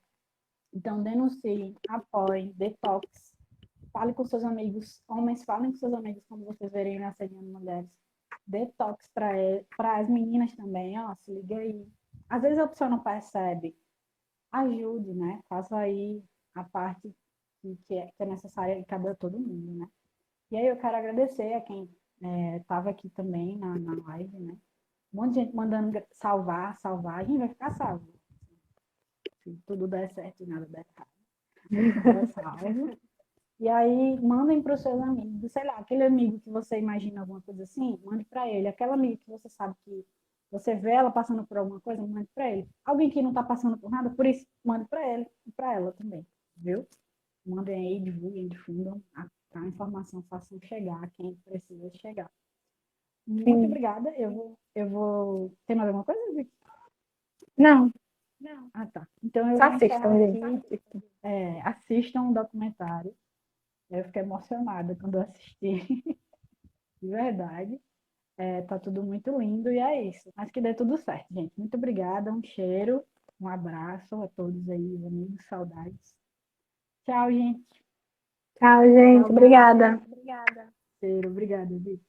Então, denuncie, apoie, detox, fale com seus amigos, homens, falem com seus amigos quando vocês verem assediando mulheres. Detox para as meninas também, ó, se liga aí. Às vezes a pessoa não percebe, ajude, né? Faça aí a parte que é necessária e cabe a todo mundo, né? E aí eu quero agradecer a quem estava aqui também na live, né? Um monte de gente mandando salvar, a gente vai ficar salvo. Se tudo der certo e nada der errado. Salvo. E aí, mandem para os seus amigos, sei lá, aquele amigo que você imagina alguma coisa assim, mande para ele. Aquela amiga que você sabe que você vê ela passando por alguma coisa, mande para ele. Alguém que não está passando por nada, por isso, mande para ele e para ela também, viu? Mandem aí, divulguem, difundam, a informação façam chegar a quem precisa chegar. Muito Sim. obrigada. Eu vou. Tem mais alguma coisa, Vicky? Não, Não. Ah, tá. Então eu só vou encerrar assistam, gente. aqui. Assistam um documentário. Eu fiquei emocionada quando eu assisti, de verdade. Tá tudo muito lindo e é isso. Mas que dê tudo certo, gente. Muito obrigada, um cheiro, um abraço a todos aí, amigos, saudades. Tchau, gente. Tchau, gente. Saudades. Obrigada. Cheiro, obrigada, Vicky.